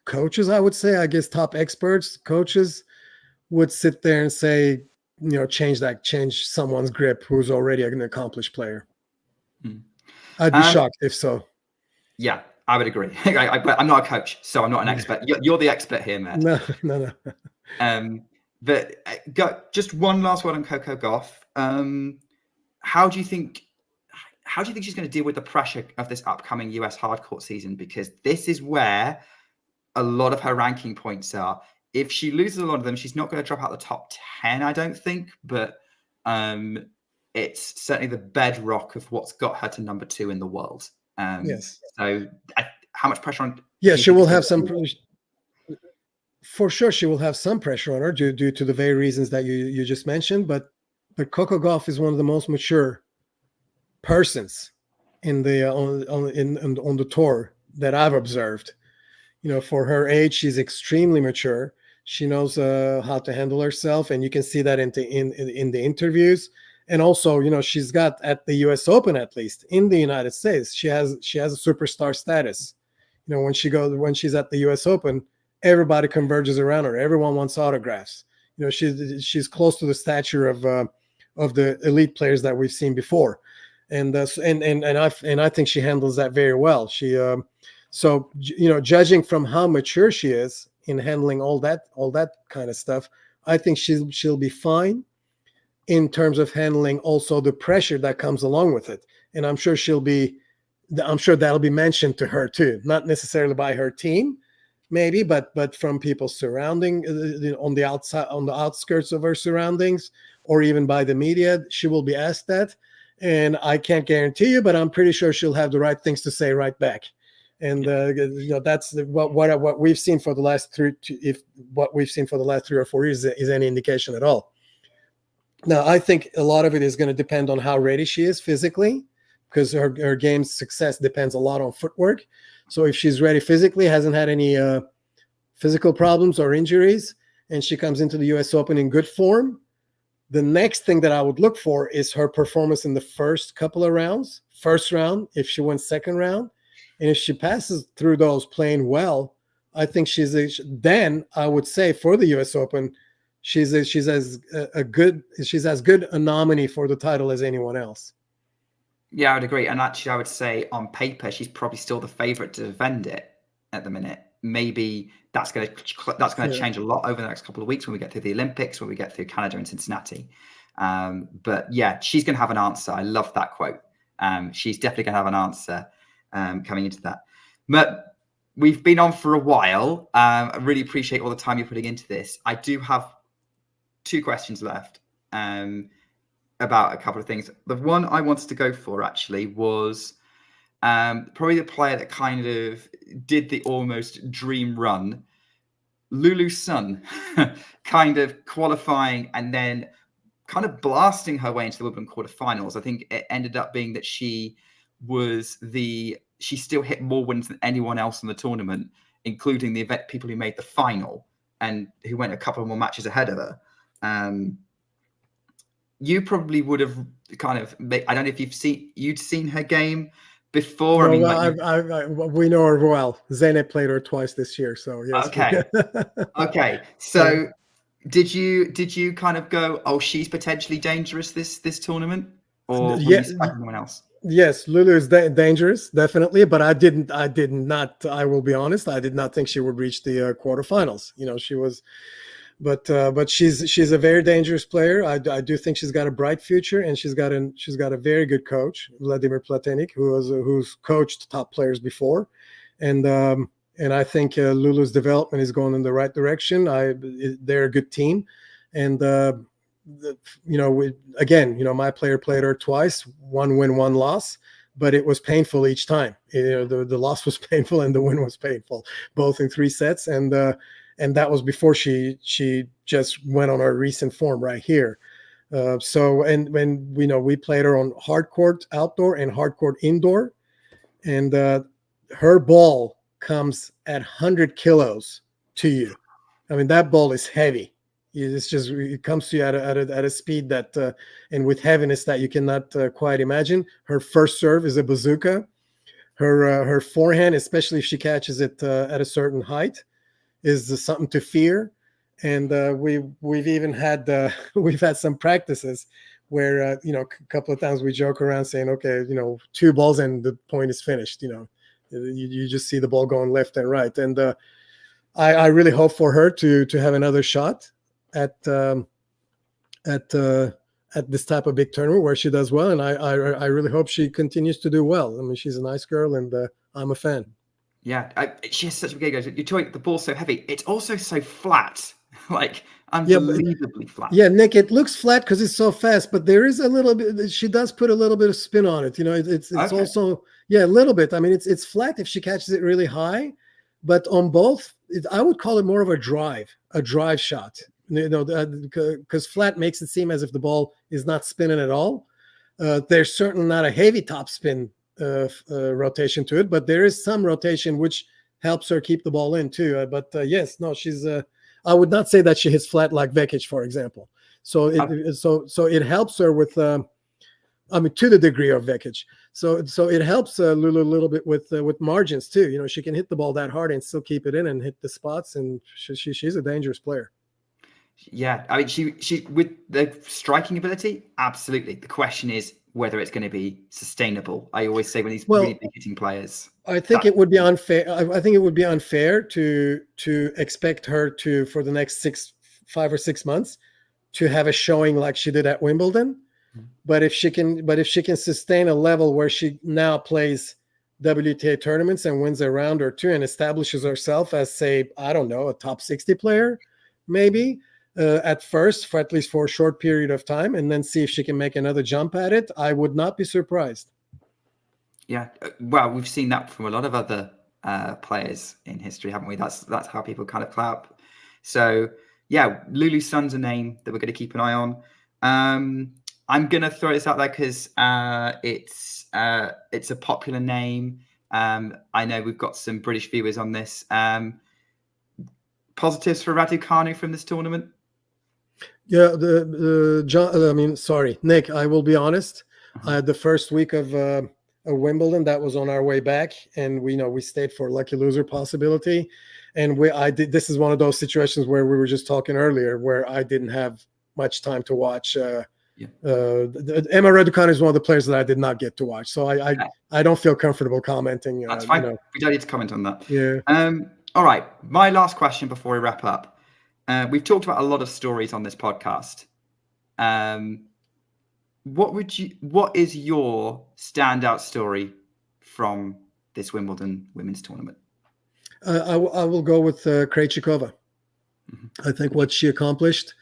coaches, I would say, I guess top experts, coaches would sit there and say, change someone's grip who's already an accomplished player. I'd be shocked if so. Yeah, I would agree. I'm not a coach, so I'm not an expert. You're the expert here, Matt. No. But just one last word on Coco Gauff. How do you think she's going to deal with the pressure of this upcoming US hardcourt season? Because this is where a lot of her ranking points are. If she loses a lot of them, she's not going to drop out the top 10, I don't think. But it's certainly the bedrock of what's got her to number 2 in the world. Yes. So how much pressure on? Yeah, she will have some. For sure, she will have some pressure on her due to the very reasons that you just mentioned. But Coco Gauff is one of the most mature persons in the on the tour that I've observed. For her age, she's extremely mature. She knows how to handle herself, and you can see that in the interviews. And also, she's got at the U.S. Open, at least in the United States, she has a superstar status. When she's at the U.S. Open, everybody converges around her. Everyone wants autographs. She's close to the stature of the elite players that we've seen before. and I think she handles that very well. She so judging from how mature she is in handling all that kind of stuff, I think she'll be fine in terms of handling also the pressure that comes along with it. And I'm sure that'll be mentioned to her too, not necessarily by her team, maybe, but from people surrounding on the outside, on the outskirts of her surroundings, or even by the media. She will be asked that, and I can't guarantee you, but I'm pretty sure she'll have the right things to say right back. And that's what we've seen for the last three or 4 years is any indication at all. Now, I think a lot of it is going to depend on how ready she is physically, because her game's success depends a lot on footwork. So if she's ready physically, hasn't had any physical problems or injuries, and she comes into the U.S. Open in good form, the next thing that I would look for is her performance in the first couple of rounds. First round, if she wins second round, and if she passes through those playing well, I think then I would say for the U.S. Open, she's as good a nominee for the title as anyone else. Yeah, I would agree. And actually, I would say on paper, she's probably still the favorite to defend it at the minute. Maybe that's going to change a lot over the next couple of weeks when we get through the Olympics, when we get through Canada and Cincinnati. But yeah, she's going to have an answer. I love that quote. She's definitely going to have an answer coming into that. But we've been on for a while. I really appreciate all the time you're putting into this. I do have 2 questions left. About a couple of things. The one I wanted to go for actually was probably the player that kind of did the almost dream run, Lulu Sun, kind of qualifying and then kind of blasting her way into the Wimbledon quarterfinals. I think it ended up being that she still hit more wins than anyone else in the tournament, including the people who made the final and who went a couple more matches ahead of her. You probably would have kind of, I don't know if you'd seen her game before. We know her well. Zeynep played her twice this year, so yes. Okay. Okay. So did you kind of go, oh, she's potentially dangerous this tournament, or were you expecting someone else? Yes, Lulu is dangerous, definitely, but I will be honest, I did not think she would reach the quarterfinals. She was. But she's a very dangerous player. I do think she's got a bright future, and she's got a very good coach, Vladimir Platenik, who's coached top players before, and I think Lulu's development is going in the right direction. They're a good team, and my player played her twice, 1 win, 1 loss. But it was painful each time. The loss was painful and the win was painful, both in 3 sets. And that was before she just went on her recent form right here. When we played her on hard court outdoor and hard court indoor, and her ball comes at 100 kilos to you. I mean, that ball is heavy. It comes to you at a speed that and with heaviness that you cannot quite imagine. Her first serve is a bazooka. Her forehand, especially if she catches it at a certain height, is something to fear. And we've even had some practices where a couple of times we joke around saying, okay, 2 balls and the point is finished. You just see the ball going left and right. And I really hope for her to have another shot at this type of big tournament where she does well. And I really hope she continues to do well. I mean, she's a nice girl, and I'm a fan. Yeah, she has such a big go. You're talking the ball's so heavy. It's also so flat, like unbelievably flat. Yeah, Nick, it looks flat because it's so fast, but there is a little bit. She does put a little bit of spin on it. It's okay. Also a little bit. I mean, it's flat if she catches it really high, but on both, I would call it more of a drive shot. Because flat makes it seem as if the ball is not spinning at all. There's certainly not a heavy topspin rotation to it, but there is some rotation which helps her keep the ball in too. She's. I would not say that she hits flat like Vekic, for example. So it helps her with. To the degree of Vekic. So it helps Lulu a little bit with margins too. She can hit the ball that hard and still keep it in and hit the spots, and she's a dangerous player. Yeah, I mean, she with the striking ability, absolutely. The question is, whether it's going to be sustainable. I always say when these Well, really big hitting players, I think it would be unfair. I think it would be unfair to expect her to, for the next 5 or 6 months, to have a showing like she did at Wimbledon. But if she can sustain a level where she now plays WTA tournaments and wins a round or two and establishes herself as, say, I don't know, a top 60 player, maybe at first, for at least for a short period of time, and then see if she can make another jump at it, I would not be surprised. Yeah, well, we've seen that from a lot of other players in history, haven't we? That's how people kind of clap. So yeah, Lulu Sun's a name that we're going to keep an eye on. I'm going to throw this out there because it's a popular name. I know we've got some British viewers on this. Positives for Raducanu from this tournament? Yeah, Nick, I will be honest. The first week of Wimbledon, that was on our way back, and we stayed for lucky loser possibility. And this is one of those situations where we were just talking earlier, where I didn't have much time to watch. Emma Raducanu is one of the players that I did not get to watch, so I don't feel comfortable commenting. That's fine. We don't need to comment on that. Yeah. All right. My last question before we wrap up. We've talked about a lot of stories on this podcast. What is your standout story from this Wimbledon women's tournament? I will go with Krejcikova. I think what she accomplished,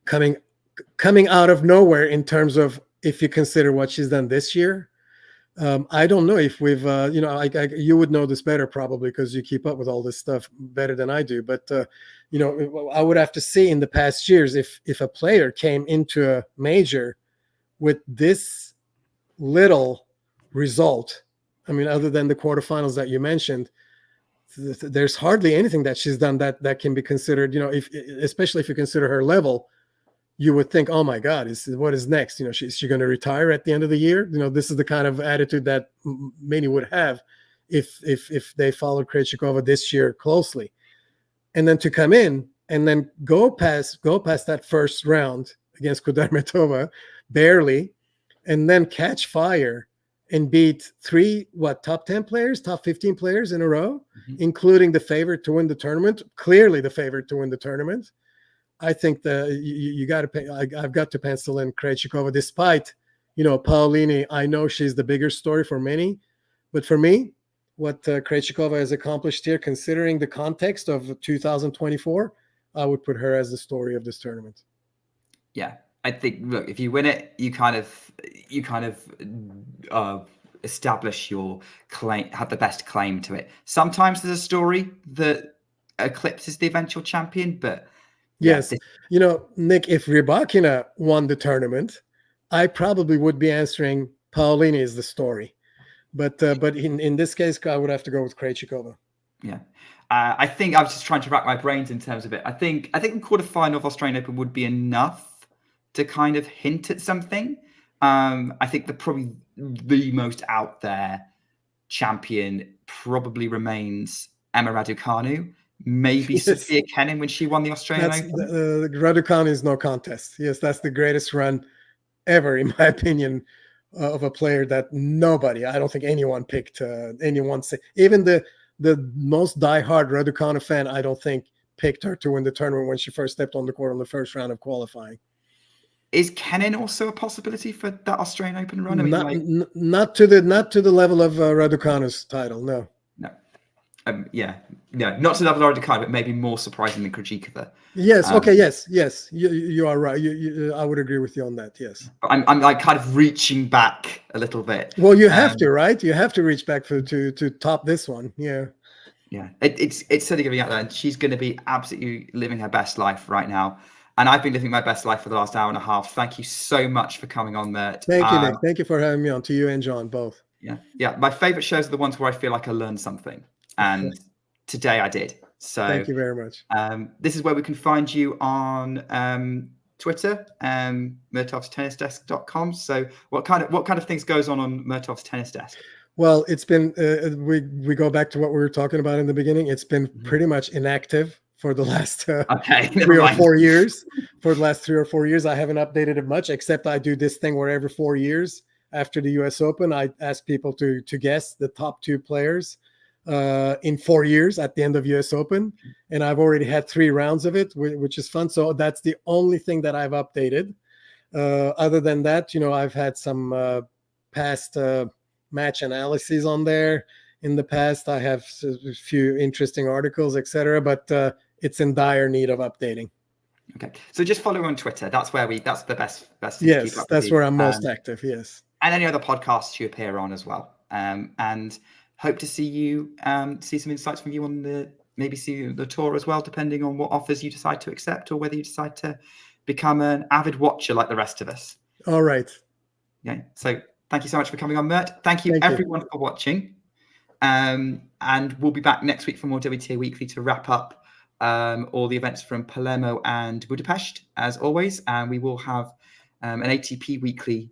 coming out of nowhere in terms of, if you consider what she's done this year. I don't know if we've, you would know this better probably because you keep up with all this stuff better than I do. But, I would have to see in the past years if a player came into a major with this little result. I mean, other than the quarterfinals that you mentioned, there's hardly anything that she's done that can be considered, especially if you consider her level. You would think, oh my God, what is next? Is she going to retire at the end of the year? This is the kind of attitude that many would have if they followed Krejcikova this year closely. And then to come in and then go past that first round against Kudermetova, barely, and then catch fire and beat top 10 players, top 15 players in a row, including the favorite to win the tournament, clearly the favorite to win the tournament. I think you got to I've got to pencil in Krejcikova, despite, Paolini. I know she's the bigger story for many, but for me, what Krejcikova has accomplished here, considering the context of 2024, I would put her as the story of this tournament. Yeah, I think, look, if you win it, you kind of establish your claim, have the best claim to it. Sometimes there's a story that eclipses the eventual champion, but yes, Nick, if Rybakina won the tournament, I probably would be answering Paolini is the story. But in this case, I would have to go with Krejcikova. Yeah. I think I was just trying to rack my brains in terms of it. I think the quarterfinal of Australian Open would be enough to kind of hint at something. I think probably the most out there champion probably remains Emma Raducanu. Maybe Sophia Kenin when she won the Australian Open. Raducanu is no contest. Yes, that's the greatest run ever, in my opinion, of a player that I don't think anyone picked. Even the most diehard Raducanu fan, I don't think picked her to win the tournament when she first stepped on the court on the first round of qualifying. Is Kenin also a possibility for that Australian Open run? Not to the level of Raducanu's title, no. No. Not to the level of Raducanu, but maybe more surprising than Krejcikova. Yes. Okay. Yes. You are right. I would agree with you on that. Yes. I'm like kind of reaching back a little bit. Well, you have to, right? You have to reach back to top this one. Yeah. Yeah. It's certainly going to be out there, and she's going to be absolutely living her best life right now. And I've been living my best life for the last hour and a half. Thank you so much for coming on, Mert. Thank you, Nick. Thank you for having me on. To you and John both. Yeah. My favorite shows are the ones where I feel like I learned something, and today I did. So thank you very much. This is where we can find you on Twitter, murtovstennisdesk.com. So what kind of things goes on Murtov's Tennis Desk? Well, it's been we go back to what we were talking about in the beginning. It's been pretty much inactive for the last 3 or 4 years. For the last 3 or 4 years, I haven't updated it much, except I do this thing where every 4 years after the US Open, I asked people to guess the top 2 players in 4 years at the end of US Open. And I've already had 3 rounds of it, which is fun. So that's the only thing that I've updated. Other than that, I've had some past match analyses on there in the past. I have a few interesting articles, etc. But it's in dire need of updating. Okay, so just follow on Twitter. That's where that's the best thing to keep Yes, up that's with where I'm most active. Yes, and any other podcasts you appear on as well. And hope to see you see some insights from you on maybe see the tour as well, depending on what offers you decide to accept or whether you decide to become an avid watcher like the rest of us. All right. Yeah. So thank you so much for coming on, Mert. Thank you everyone for watching. And we'll be back next week for more WTA Weekly to wrap up all the events from Palermo and Budapest, as always. And we will have an ATP Weekly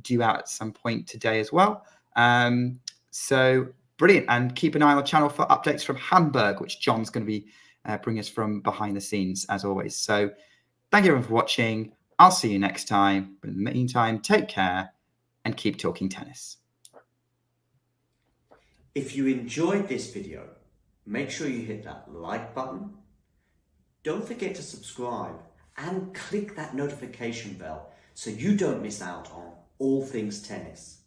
due out at some point today as well. So brilliant. And keep an eye on the channel for updates from Hamburg, which John's going to be bringing us from behind the scenes, as always. So thank you everyone for watching. I'll see you next time. But in the meantime, take care and keep talking tennis. If you enjoyed this video, make sure you hit that like button. Don't forget to subscribe and click that notification bell so you don't miss out on all things tennis.